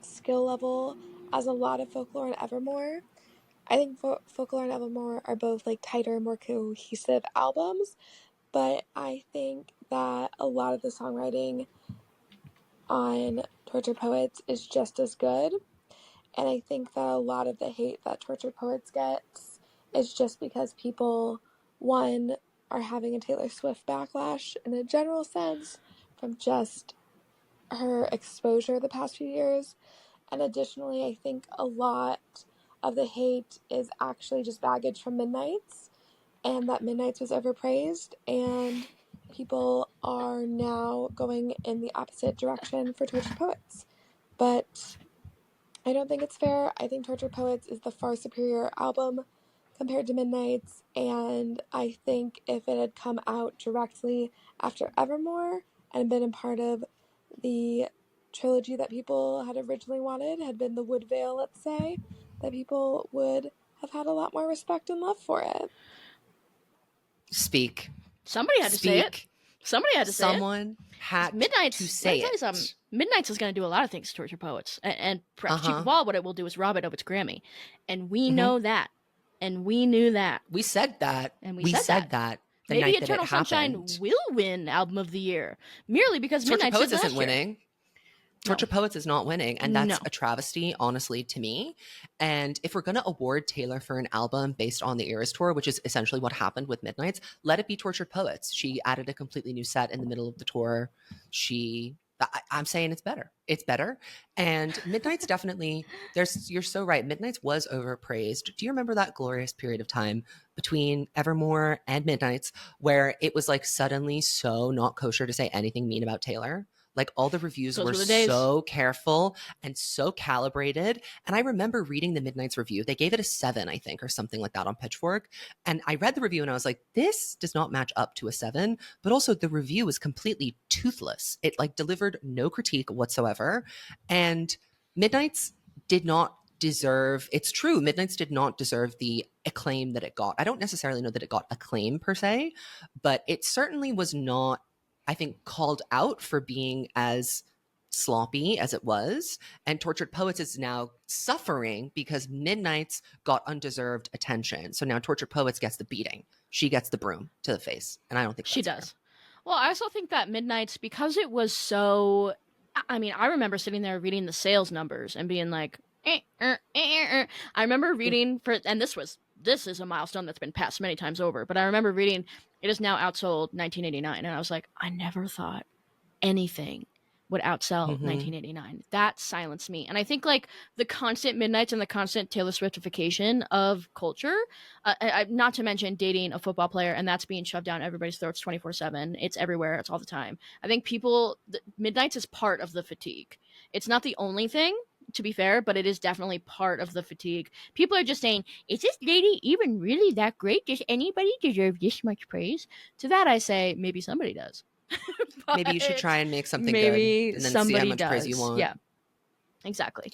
skill level as a lot of Folklore and Evermore. I think Folklore and Evermore are both like tighter, more cohesive albums, but I think that a lot of the songwriting on Tortured Poets is just as good. And I think that a lot of the hate that Tortured Poets gets is just because people, one, are having a Taylor Swift backlash in a general sense from just her exposure the past few years. And additionally, I think a lot of the hate is actually just baggage from Midnight's, and that Midnight's was overpraised, and people are now going in the opposite direction for Tortured Poets. But I don't think it's fair. I think Tortured Poets is the far superior album compared to Midnight's, and I think if it had come out directly after Evermore and been a part of the trilogy that people had originally wanted, had been the Woodvale, let's say, that people would have had a lot more respect and love for it. Speak. Somebody had to say it. Speak. Somebody had to say it. Someone had Midnight's, to say let me tell you it. something. Midnight's is going to do a lot of things to Tortured Poets. And perhaps Chief Uh-huh. of All, what it will do is rob it of its Grammy. And we Mhm. know that. And we knew that. We said that. And we said that. The Maybe night that Eternal it Sunshine happened. will win Album of the Year. Merely because Tortured Midnight's Poets did last isn't year. winning. Tortured Poets is not winning. And that's No. a travesty, honestly, to me. And if we're going to award Taylor for an album based on the Eras tour, which is essentially what happened with Midnight's, let it be Tortured Poets. She added a completely new set in the middle of the tour. I'm saying it's better. It's better. And Midnight's definitely, you're so right. Midnight's was overpraised. Do you remember that glorious period of time between Evermore and Midnight's where it was like suddenly so not kosher to say anything mean about Taylor? Like all the reviews Those were were the days. so careful and so calibrated. And I remember reading the Midnight's review. They gave it a 7, I think, or something like that on Pitchfork. And I read the review and I was like, this does not match up to a 7. But also the review was completely toothless. It like delivered no critique whatsoever. And Midnight's did not deserve, it's true, Midnight's did not deserve the acclaim that it got. I don't necessarily know that it got acclaim per se, but it certainly was not, I think, called out for being as sloppy as it was. And Tortured Poets is now suffering because Midnight's got undeserved attention. So now Tortured Poets gets the beating. She gets the broom to the face. And I don't think She that's does. Well, I also think that Midnight's, because it was so, I mean, I remember sitting there reading the sales numbers and being like, I remember reading and this is a milestone that's been passed many times over, but I remember reading it is now outsold 1989, and I was like, I never thought anything would outsell 1989. That silenced me. And I think like the constant Midnights and the constant Taylor Swiftification of culture, not to mention dating a football player, and that's being shoved down everybody's throats 24/7. It's everywhere. It's all the time. I think Midnights is part of the fatigue. It's not the only thing, to be fair, but it is definitely part of the fatigue. People are just saying, is this lady even really that great? Does anybody deserve this much praise? To that I say, maybe somebody does. maybe you should try and make something maybe good and then somebody see how much does. praise you want. Yeah, exactly.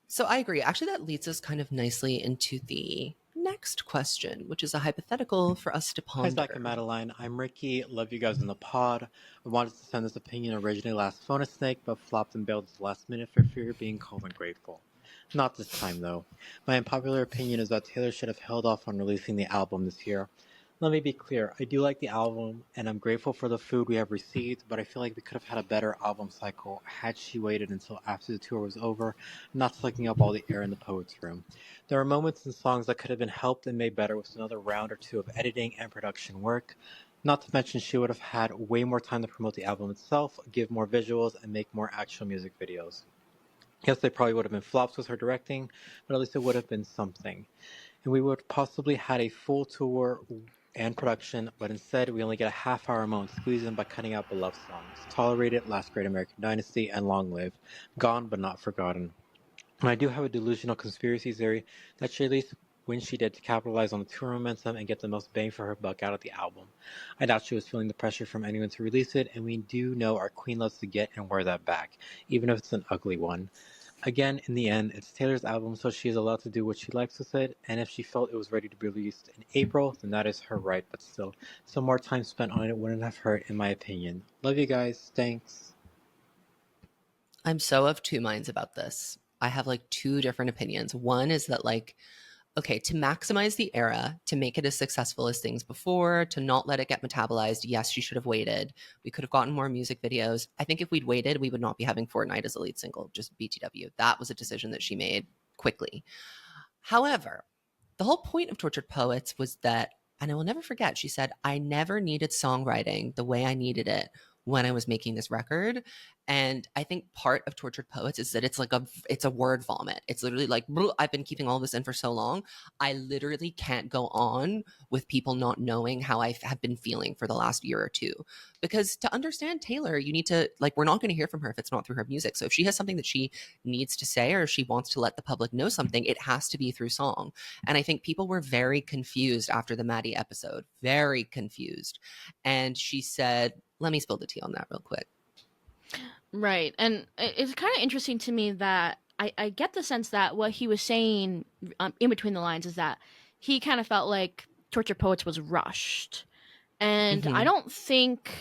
So I agree. Actually, that leads us kind of nicely into the next question, which is a hypothetical for us to ponder. Hi, Zach and Madeline. I'm Ricky. Love you guys in the pod. I wanted to send this opinion originally last Phone a Snake, but flopped and bailed at the last minute for fear of being called ungrateful. Not this time, though. My unpopular opinion is that Taylor should have held off on releasing the album this year. Let me be clear. I do like the album, and I'm grateful for the food we have received, but I feel like we could have had a better album cycle had she waited until after the tour was over, not sucking up all the air in the poet's room. There are moments and songs that could have been helped and made better with another round or two of editing and production work. Not to mention she would have had way more time to promote the album itself, give more visuals, and make more actual music videos. Yes, they probably would have been flops with her directing, but at least it would have been something. And we would possibly had a full tour and production, but instead we only get a half-hour moment squeezed in by cutting out beloved songs. Tolerated, Last Great American Dynasty, and Long Live. Gone but not forgotten. And I do have a delusional conspiracy theory that she released when she did to capitalize on the tour momentum and get the most bang for her buck out of the album. I doubt she was feeling the pressure from anyone to release it, and we do know our queen loves to get and wear that back, even if it's an ugly one. Again, in the end, it's Taylor's album, so she is allowed to do what she likes with it, and if she felt it was ready to be released in April, then that is her right, but still, some more time spent on it wouldn't have hurt, in my opinion. Love you guys. Thanks. I'm so of two minds about this. I have like two different opinions. One is that like okay, to maximize the era, to make it as successful as things before, to not let it get metabolized, yes, she should have waited. We could have gotten more music videos. I think if we'd waited, we would not be having Fortnite as a lead single, just BTW. That was a decision that she made quickly. However, the whole point of Tortured Poets was that, and I will never forget, she said, I never needed songwriting the way I needed it when I was making this record. And I think part of Tortured Poets is that it's a word vomit. It's literally like, I've been keeping all this in for so long. I literally can't go on with people not knowing how I have been feeling for the last year or two. Because to understand Taylor, you need to, like, we're not going to hear from her if it's not through her music. So if she has something that she needs to say, or she wants to let the public know something, it has to be through song. And I think people were very confused after the Maddie episode, very confused. And she said, let me spill the tea on that real quick. Right. And it's kind of interesting to me that I get the sense that what he was saying in between the lines is that he kind of felt like Tortured Poets was rushed. And I don't think,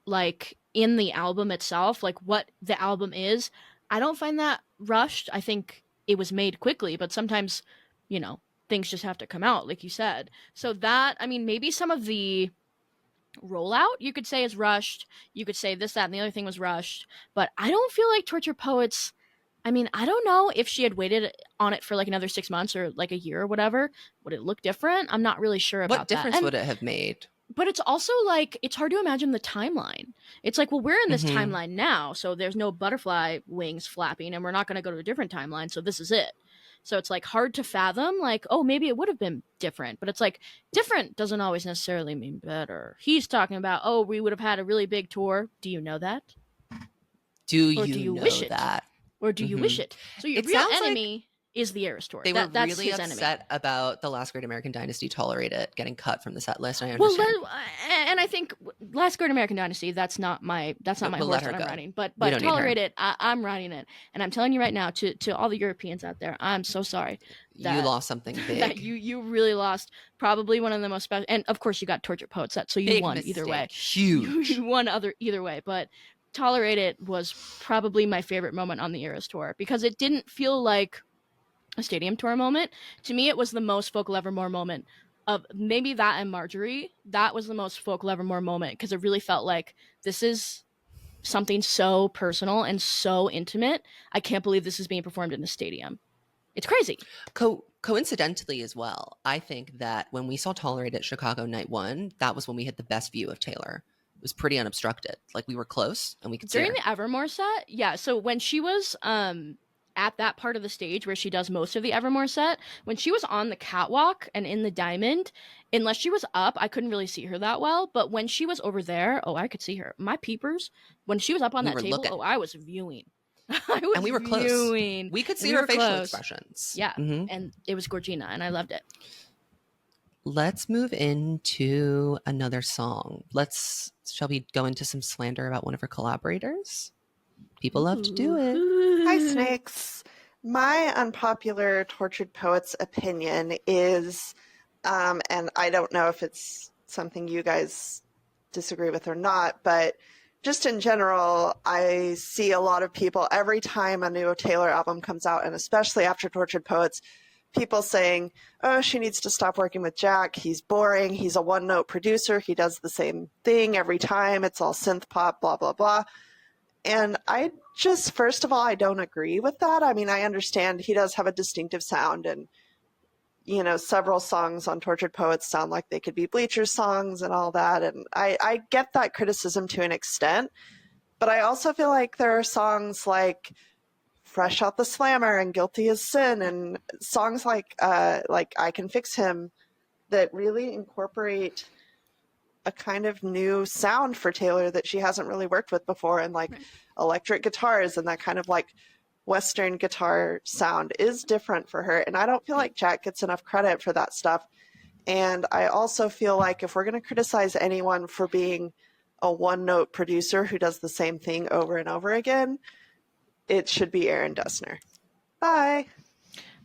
like, in the album itself, like what the album is, I don't find that rushed. I think it was made quickly, but sometimes, you know, things just have to come out, like you said. So that, I mean, maybe some of the rollout you could say is rushed. You could say this, that, and the other thing was rushed. But I don't feel like Tortured Poets, I mean, I don't know if she had waited on it for like another 6 months or like a year or whatever, would it look different? I'm not really sure about that. What difference would it have made? But it's also like, it's hard to imagine the timeline. It's like, well, we're in this timeline now, so there's no butterfly wings flapping, and we're not going to go to a different timeline, so this is it. So it's like hard to fathom, like, oh, maybe it would have been different. But it's like, different doesn't always necessarily mean better. He's talking about, oh, we would have had a really big tour. Do you know that? Do you know wish that? Or do you wish it? So your real enemy is the EOAS tour. They were That's really his upset about the Last Great American Dynasty Tolerate It getting cut from the set list. I Well, understand. and I think Last Great American Dynasty, that's not my horse that I'm riding. But Tolerate It, I'm riding it. And I'm telling you right now, to all the Europeans out there, I'm so sorry. You lost something big. That you really lost probably one of the most special. And of course, you got Tortured Poets set, so you Big won mistake. either way. Huge. You won either way. But Tolerate It was probably my favorite moment on the EOAS tour because it didn't feel like a stadium tour moment. To me, it was the most Folk Evermore moment of maybe that and Marjorie. That was the most Folk Evermore moment because it really felt like this is something so personal and so intimate. I can't believe this is being performed in the stadium. It's crazy. Coincidentally as well, I think that when we saw Tolerate at Chicago Night 1, that was when we had the best view of Taylor. It was pretty unobstructed. Like, we were close and we could see her. During the Evermore set, yeah. So when she was at that part of the stage where she does most of the Evermore set, when she was on the catwalk and in the diamond, unless she was up, I couldn't really see her that well. But when she was over there, I could see her. My peepers, when she was up on that table, I was viewing. And we were close. We could see her facial expressions. Yeah, and it was Gorgina, and I loved it. Let's move into another song. Shall we go into some slander about one of her collaborators? People love to do it. Hi, Snakes. My unpopular Tortured Poets opinion is, and I don't know if it's something you guys disagree with or not, but just in general, I see a lot of people every time a new Taylor album comes out, and especially after Tortured Poets, people saying, oh, she needs to stop working with Jack. He's boring. He's a one-note producer. He does the same thing every time. It's all synth pop, blah, blah, blah. And I just, first of all, I don't agree with that. I mean, I understand he does have a distinctive sound, and, you know, several songs on Tortured Poets sound like they could be Bleachers songs and all that. And I get that criticism to an extent, but I also feel like there are songs like Fresh Out the Slammer and Guilty as Sin and songs like I Can Fix Him that really incorporate a kind of new sound for Taylor that she hasn't really worked with before, and like electric guitars and that kind of like Western guitar sound is different for her. And I don't feel like Jack gets enough credit for that stuff. And I also feel like if we're going to criticize anyone for being a one-note producer who does the same thing over and over again, it should be Aaron Dessner. Bye.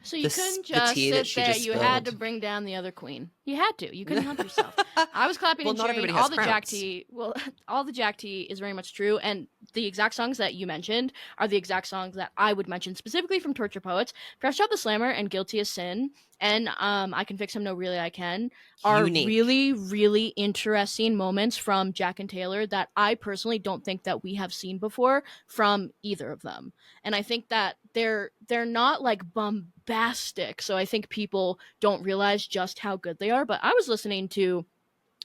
So you couldn't just sit there. You had to bring down the other queen. You had to. You couldn't help yourself. I was clapping Well, and not cheering. everybody All has the Jack crowns. T. Well, all the Jack T is very much true, and the exact songs that you mentioned are the exact songs that I would mention specifically from Torture Poets. Fresh Out the Slammer and Guilty as Sin, and I Can Fix Him, No Really I Can, are Unique. really, really interesting moments from Jack and Taylor that I personally don't think that we have seen before from either of them. And I think that they're not like bombastic, so I think people don't realize just how good they are. But I was listening to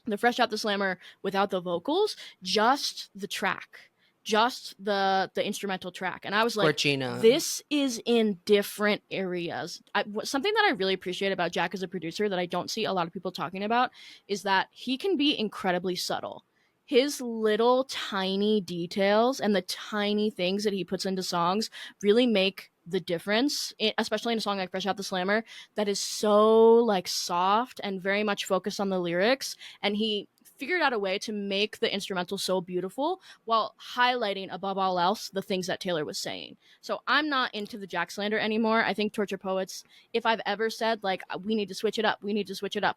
the Fresh Out the Slammer without the vocals, just the track, just the instrumental track, and I was like, Scorchina. this is in different areas. Something that I really appreciate about Jack as a producer that I don't see a lot of people talking about is that he can be incredibly subtle. His little tiny details and the tiny things that he puts into songs really make the difference, especially in a song like Fresh Out the Slammer that is so like soft and very much focused on the lyrics, and he figured out a way to make the instrumental so beautiful while highlighting above all else the things that Taylor was saying. So I'm not into the Jack slander anymore. I think Torture Poets, if I've ever said like we need to switch it up,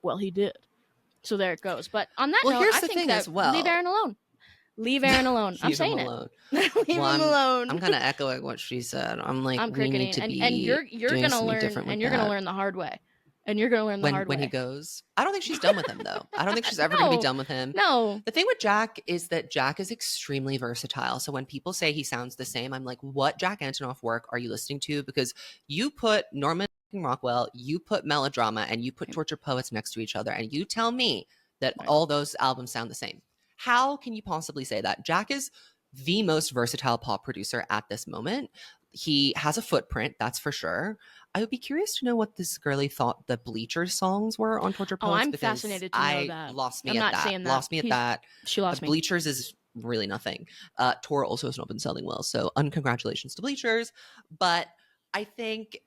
well, he did. So there it goes. But on that Well, note, here's I the think thing that as well. leave Aaron alone. Leave Aaron alone. I'm Leave him saying alone. it. Leave Well, him alone. I'm kind of echoing what she said. I'm like, I'm we cricketing, need to be and you're doing gonna something learn, different with and you're that. gonna learn the hard way, and you're gonna learn the hard when way he goes. I don't think she's done with him though. I don't think she's ever going to be No. done with him. No. The thing with Jack is that Jack is extremely versatile. So when people say he sounds the same, I'm like, what Jack Antonoff work are you listening to? Because you put Norman Rockwell, you put Melodrama, and you put Torture Poets next to each other, and you tell me that all those albums sound the same. How can you possibly say that? Jack is the most versatile pop producer at this moment. He has a footprint, that's for sure. I would be curious to know what this girly thought the Bleachers songs were on Torture Poets. I'm fascinated to know that. Lost me I'm at not that. saying that. Lost me at that. She lost me. Bleachers is really nothing. Tor also has not been selling well, so uncongratulations to Bleachers. But I think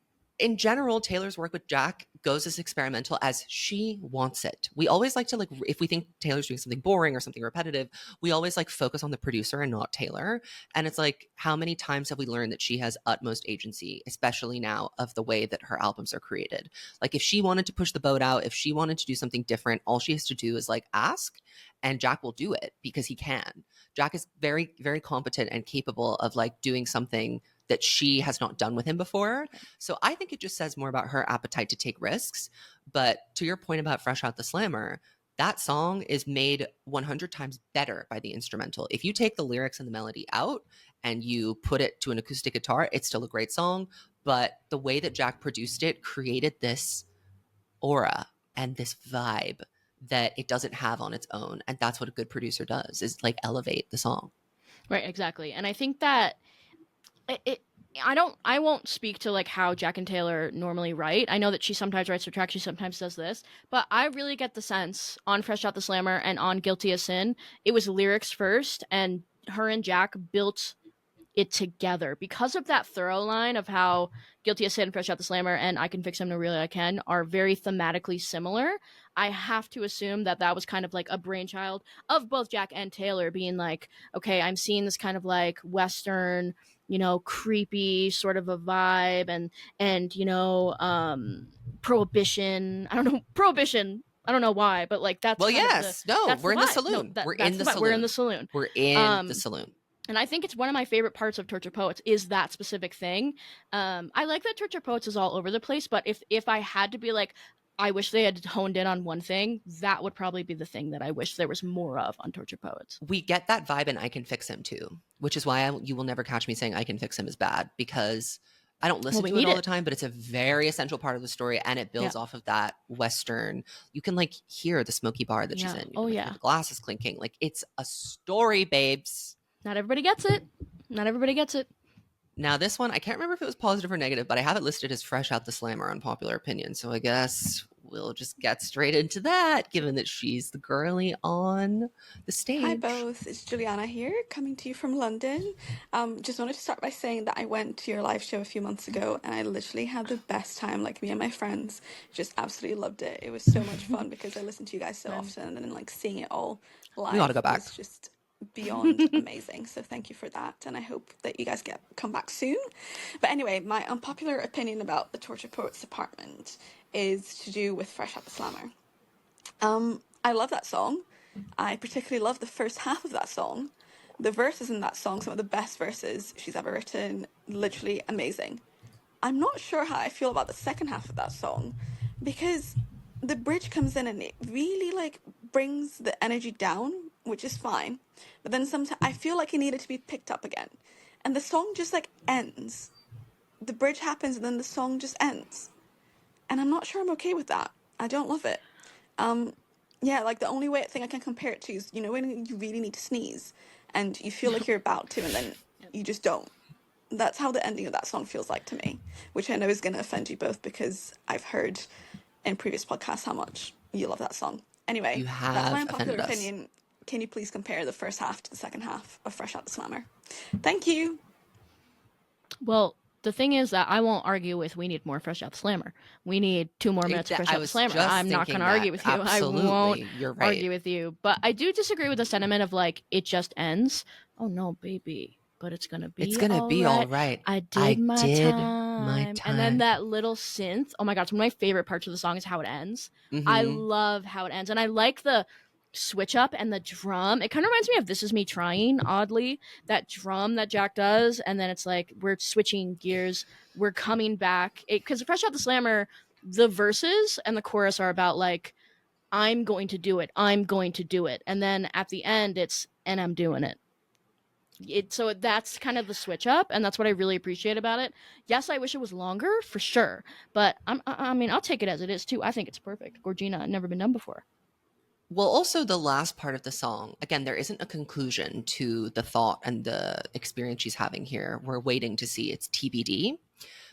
in general, Taylor's work with Jack goes as experimental as she wants it. We always like to, like, if we think Taylor's doing something boring or something repetitive, we always like focus on the producer and not Taylor. And it's like, how many times have we learned that she has utmost agency, especially now, of the way that her albums are created? Like, if she wanted to push the boat out, if she wanted to do something different, all she has to do is like ask, and Jack will do it because he can. Jack is very, very competent and capable of like doing something that she has not done with him before. So I think it just says more about her appetite to take risks. But to your point about Fresh Out the Slammer, that song is made 100 times better by the instrumental. If you take the lyrics and the melody out and you put it to an acoustic guitar, it's still a great song. But the way that Jack produced it created this aura and this vibe that it doesn't have on its own. And that's what a good producer does, is like elevate the song. Right, exactly. And I think that I won't speak to like how Jack and Taylor normally write. I know that she sometimes writes her tracks, she sometimes does this, but I really get the sense on Fresh Out the Slammer and on Guilty as Sin, it was lyrics first, and her and Jack built it together because of that thorough line of how Guilty as Sin, Fresh Out the Slammer, and I Can Fix Him, No Really I Can are very thematically similar. I have to assume that that was kind of like a brainchild of both Jack and Taylor, being like, okay, I'm seeing this kind of like Western, you know, creepy sort of a vibe, and you know, prohibition. I don't know why, but like that's well, kind of yes, no, we're in the vibe. saloon. No, We're in the saloon. We're in the saloon. We're in the saloon. And I think it's one of my favorite parts of Torture Poets is that specific thing. I like that Torture Poets is all over the place, but if I had to be like, I wish they had honed in on one thing, that would probably be the thing that I wish there was more of on Torture Poets. We get that vibe in I Can Fix Him too, which is why you will never catch me saying I Can Fix Him is bad, because I don't listen to it all the time, but it's a very essential part of the story, and it builds off of that Western. You can like hear the smoky bar that she's in. You can hear the glasses clinking. Like, it's a story, babes. Not everybody gets it. Not everybody gets it. Now, this one, I can't remember if it was positive or negative, but I have it listed as Fresh Out the Slammer on Popular Opinion. So I guess we'll just get straight into that, given that she's the girly on the stage. Hi both, it's Juliana here, coming to you from London. Just wanted to start by saying that I went to your live show a few months ago, and I literally had the best time. Like, me and my friends just absolutely loved it. It was so much fun because I listen to you guys so often, and like seeing it all live, we ought to go back. Was just beyond amazing. So thank you for that, and I hope that you guys come back soon. But anyway, my unpopular opinion about the Torture Poets department is to do with Fresh Out the Slammer. I love that song. I particularly love the first half of that song. The verses in that song, some of the best verses she's ever written, literally amazing. I'm not sure how I feel about the second half of that song, because the bridge comes in and it really like brings the energy down, which is fine. But then sometimes I feel like it needed to be picked up again. And the song just like ends. The bridge happens and then the song just ends. And I'm not sure I'm okay with that. I don't love it. Yeah, like the only thing I can compare it to is, you know, when you really need to sneeze and you feel like you're about to and then you just don't. That's how the ending of that song feels like to me, which I know is going to offend you both because I've heard in previous podcasts how much you love that song. Anyway, You that's my have unpopular offended us. opinion. Can you please compare the first half to the second half of Fresh Out the Slammer? Thank you. Well, the thing is that I won't argue with we need more Fresh Out the Slammer. We need 2 more minutes of Fresh I Out the was Slammer. just I'm not going thinking to argue that. with you. I won't Absolutely. You're right. argue with you. But I do disagree with the sentiment of like, it just ends. Oh no, baby. But it's going to be It's gonna be all right. I did my time. And then that little synth. Oh my God. It's one of my favorite parts of the song is how it ends. I Mhm. love how it ends. And I like the switch up and the drum. It kind of reminds me of This Is Me Trying, oddly. That drum that Jack does. And then it's like, we're switching gears. We're coming back. Because Fresh Out the Slammer, the verses and the chorus are about like, I'm going to do it. I'm going to do it. And then at the end, it's, and I'm doing it. So that's kind of the switch up, and that's what I really appreciate about it. Yes, I wish it was longer for sure, but I mean, I'll take it as it is too. I think it's perfect. Gorgina, never been done before. Well, also the last part of the song, again, there isn't a conclusion to the thought and the experience she's having here. We're waiting to see. It's TBD.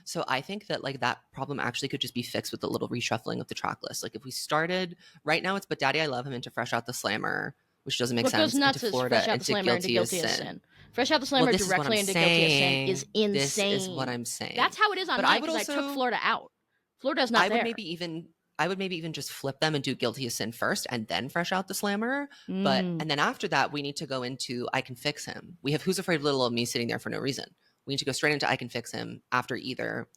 So I think that like that problem actually could just be fixed with a little reshuffling of the track list. Like if we started right now, it's But Daddy I Love Him into Fresh Out the Slammer, which doesn't make What sense. goes nuts Into is Florida, Fresh Out the into Slammer into Guilty as Sin. Fresh Out the Slammer this is what directly I'm into Guilty as Sin saying. is insane. This is what I'm saying. That's how it is on But mine I would because I took also Florida out. Florida's not I there. would maybe even just flip them and do Guilty as Sin first and then Fresh Out the Slammer. But and then after that, we need to go into I Can Fix Him. We have Who's Afraid of Little Old Me sitting there for no reason. We need to go straight into I Can Fix Him after either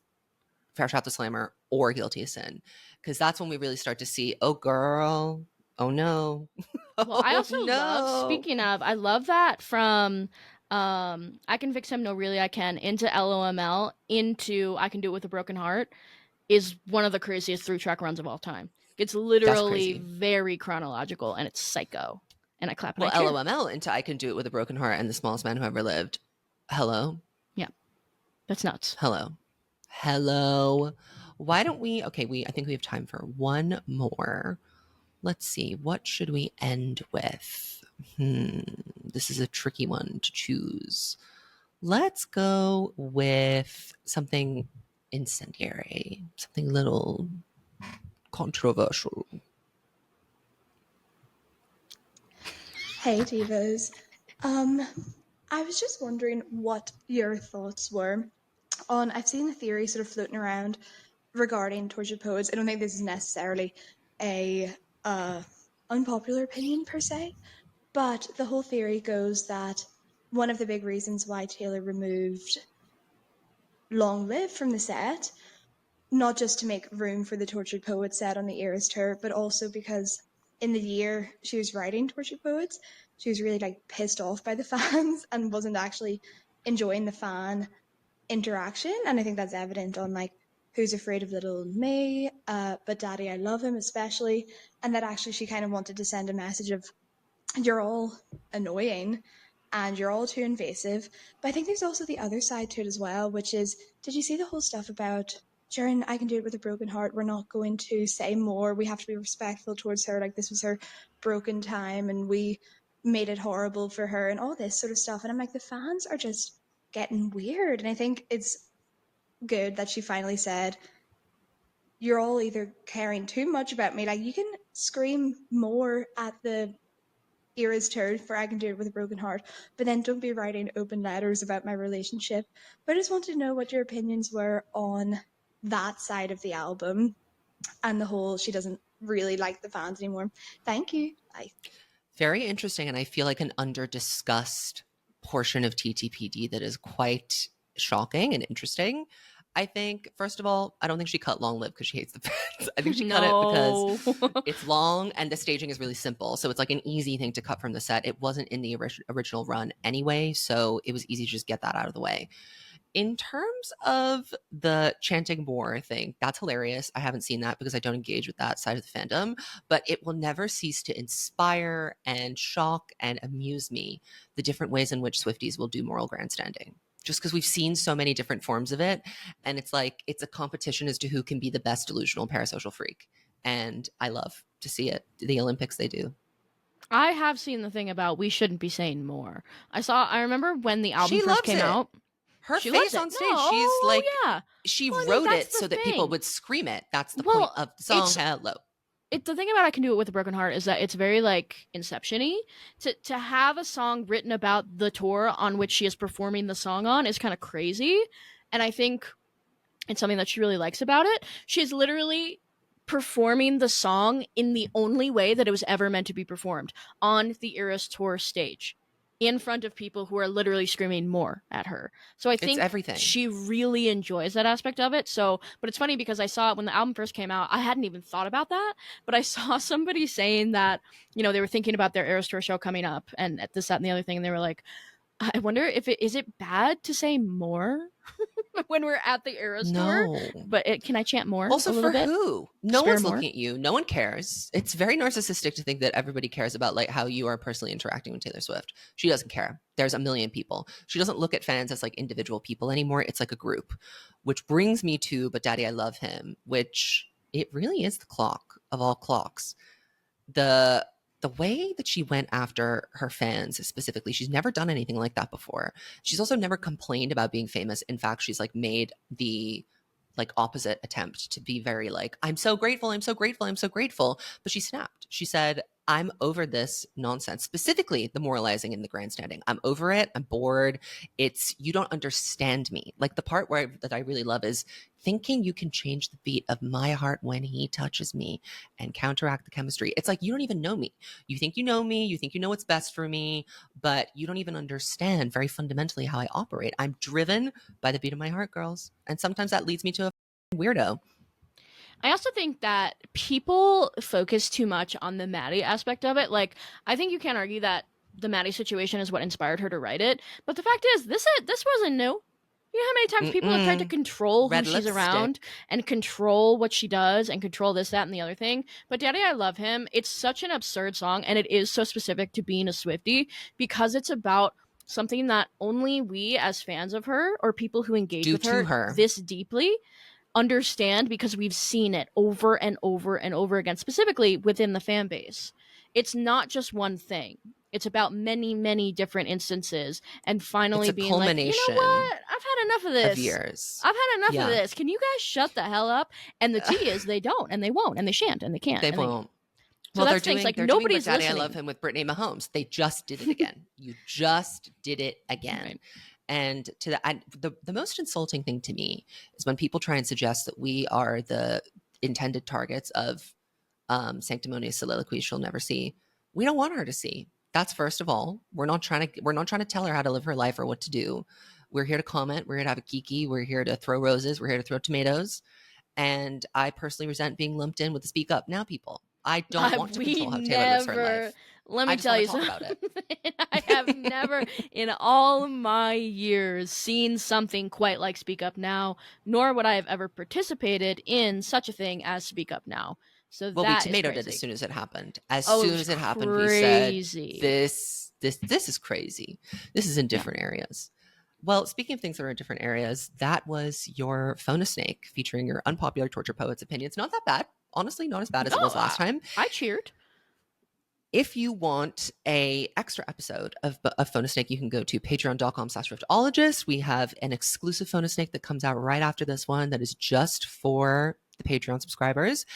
Fresh Out the Slammer or Guilty as Sin. Because that's when we really start to see, oh girl, oh no. Well, I also love, speaking of, I love that from I Can Fix Him, No Really I Can, into LOML, into I Can Do It With a Broken Heart, is one of the craziest 3-track runs of all time. It's literally very chronological, and it's psycho. And I clap and I cheer. LOML into I Can Do It With a Broken Heart and The Smallest Man Who Ever Lived. Hello? Yeah. That's nuts. Hello. Why don't we, I think we have time for one more. Let's see, what should we end with? This is a tricky one to choose. Let's go with something incendiary, something little controversial. Hey divas. I was just wondering what your thoughts were on, I've seen a theory sort of floating around regarding tortured poets. I don't think this is necessarily a unpopular opinion per se, but the whole theory goes that one of the big reasons why Taylor removed Long Live from the set, not just to make room for the Tortured Poets set on the EOAS tour, but also because in the year she was writing Tortured Poets, she was really like pissed off by the fans and wasn't actually enjoying the fan interaction. And I think that's evident on like Who's Afraid of Little Me, But Daddy I Love Him especially, and that actually she kind of wanted to send a message of you're all annoying and you're all too invasive. But I think there's also the other side to it as well, which is, did you see the whole stuff about Sharon, I Can Do It With a Broken Heart, we're not going to say more, we have to be respectful towards her, like this was her broken time and we made it horrible for her and all this sort of stuff. And I'm like, the fans are just getting weird. And I think it's good that she finally said, you're all either caring too much about me, like you can scream more at the EOAS tour for I Can Do It With a Broken Heart, but then don't be writing open letters about my relationship. But I just wanted to know what your opinions were on that side of the album and the whole she doesn't really like the fans anymore. Thank you. Bye. Very interesting, and I feel like an under-discussed portion of TTPD that is quite shocking and interesting. I think, first of all, I don't think she cut Long Live because she hates the fans. I think she cut it because it's long and the staging is really simple. So it's like an easy thing to cut from the set. It wasn't in the original run anyway, so it was easy to just get that out of the way. In terms of the chanting more thing, that's hilarious. I haven't seen that because I don't engage with that side of the fandom, but it will never cease to inspire and shock and amuse me the different ways in which Swifties will do moral grandstanding. Just because we've seen so many different forms of it. And it's like, it's a competition as to who can be the best delusional parasocial freak. And I love to see it. The Olympics, they do. I have seen the thing about we shouldn't be saying more. I remember when the album first came out. Her face on stage, she's like, she wrote it so that people would scream it. That's the point of the song. Hello. The thing about I Can Do It With a Broken Heart is that it's very like Inception-y. To have a song written about the tour on which she is performing the song on is kind of crazy. And I think it's something that she really likes about it. She's literally performing the song in the only way that it was ever meant to be performed, on the Eras Tour stage, in front of people who are literally screaming more at her. So I think everything. She really enjoys that aspect of it. So, but it's funny because I saw it when the album first came out. I hadn't even thought about that, but I saw somebody saying that, you know, they were thinking about their Eras Tour show coming up and at this, that, and the other thing. And they were like, I wonder if is it bad to say more when we're at the Eras Tour? But can I chant more? Also, for bit? who? No one's looking at you. No one cares. It's very narcissistic to think that everybody cares about like how you are personally interacting with Taylor Swift. She doesn't care. There's a million people. She doesn't look at fans as like individual people anymore. It's like a group, which brings me to But Daddy, I Love Him, which it really is the clock of all clocks. The way that she went after her fans specifically, she's never done anything like that before. She's also never complained about being famous. In fact, she's like made the like opposite attempt to be very like, I'm so grateful, I'm so grateful, I'm so grateful. But she snapped. She said, I'm over this nonsense, specifically the moralizing and the grandstanding. I'm over it. I'm bored. You don't understand me. Like the part that I really love is thinking you can change the beat of my heart when he touches me and counteract the chemistry. It's like, you don't even know me. You think you know me. You think you know what's best for me, but you don't even understand very fundamentally how I operate. I'm driven by the beat of my heart, girls. And sometimes that leads me to a weirdo. I also think that people focus too much on the Maddie aspect of it. Like, I think you can't argue that the Maddie situation is what inspired her to write it. But the fact is, this wasn't new. You know how many times people have tried to control who she's around and control what she does and control this, that, and the other thing. But Daddy, I Love Him. It's such an absurd song, and it is so specific to being a Swiftie because it's about something that only we as fans of her or people who engage with her this deeply understand because we've seen it over and over and over again, specifically within the fan base. It's not just one thing. It's about many, many different instances and finally being like, you know what? I've had enough of this. Of years. I've had enough of this. Can you guys shut the hell up? And the tea is they don't and they won't and they shan't and they can't. They won't. So well, that's things like nobody's Daddy, listening. I Love Him with Brittany Mahomes. They just did it again. You just did it again. Right. And the most insulting thing to me is when people try and suggest that we are the intended targets of sanctimonious soliloquies she'll never see. We don't want her to see. That's first of all. We're not trying to tell her how to live her life or what to do. We're here to comment. We're here to have a kiki. We're here to throw roses. We're here to throw tomatoes. And I personally resent being lumped in with the Speak Up Now people. I don't want to control how Taylor lives her life. Let me tell you something. I have never in all my years seen something quite like Speak Up Now, nor would I have ever participated in such a thing as Speak Up Now. So well, we tomatoed it as soon as it happened. As soon as it happened, we said, this is crazy. This is in different areas. Well, speaking of things that are in different areas, that was your Phone a Snake featuring your unpopular torture poets opinions. Not that bad. Honestly, not as bad as it was last time. I cheered. If you want a extra episode of Phone a Snake, you can go to patreon.com/riftologist. We have an exclusive Phone a Snake that comes out right after this one that is just for the Patreon subscribers.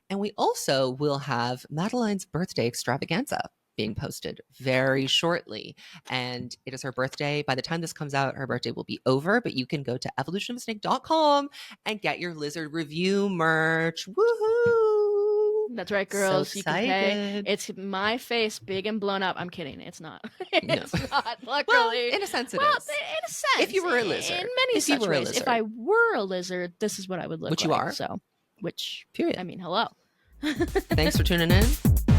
And we also will have Madeline's birthday extravaganza being posted very shortly. And it is her birthday. By the time this comes out, her birthday will be over, but you can go to evolutionofasnake.com and get your Lizard Review merch. Woohoo! That's right, girls. So you can pay. excited. It's my face, big and blown up. I'm kidding. It's not. No. It's not. Luckily, Well, in a sense, it well, is. in a sense, If you were a lizard. in many If you such were a ways. If lizard. I were a lizard, this is what I would look Which like. you are. So, which Period. I mean, hello. Thanks for tuning in.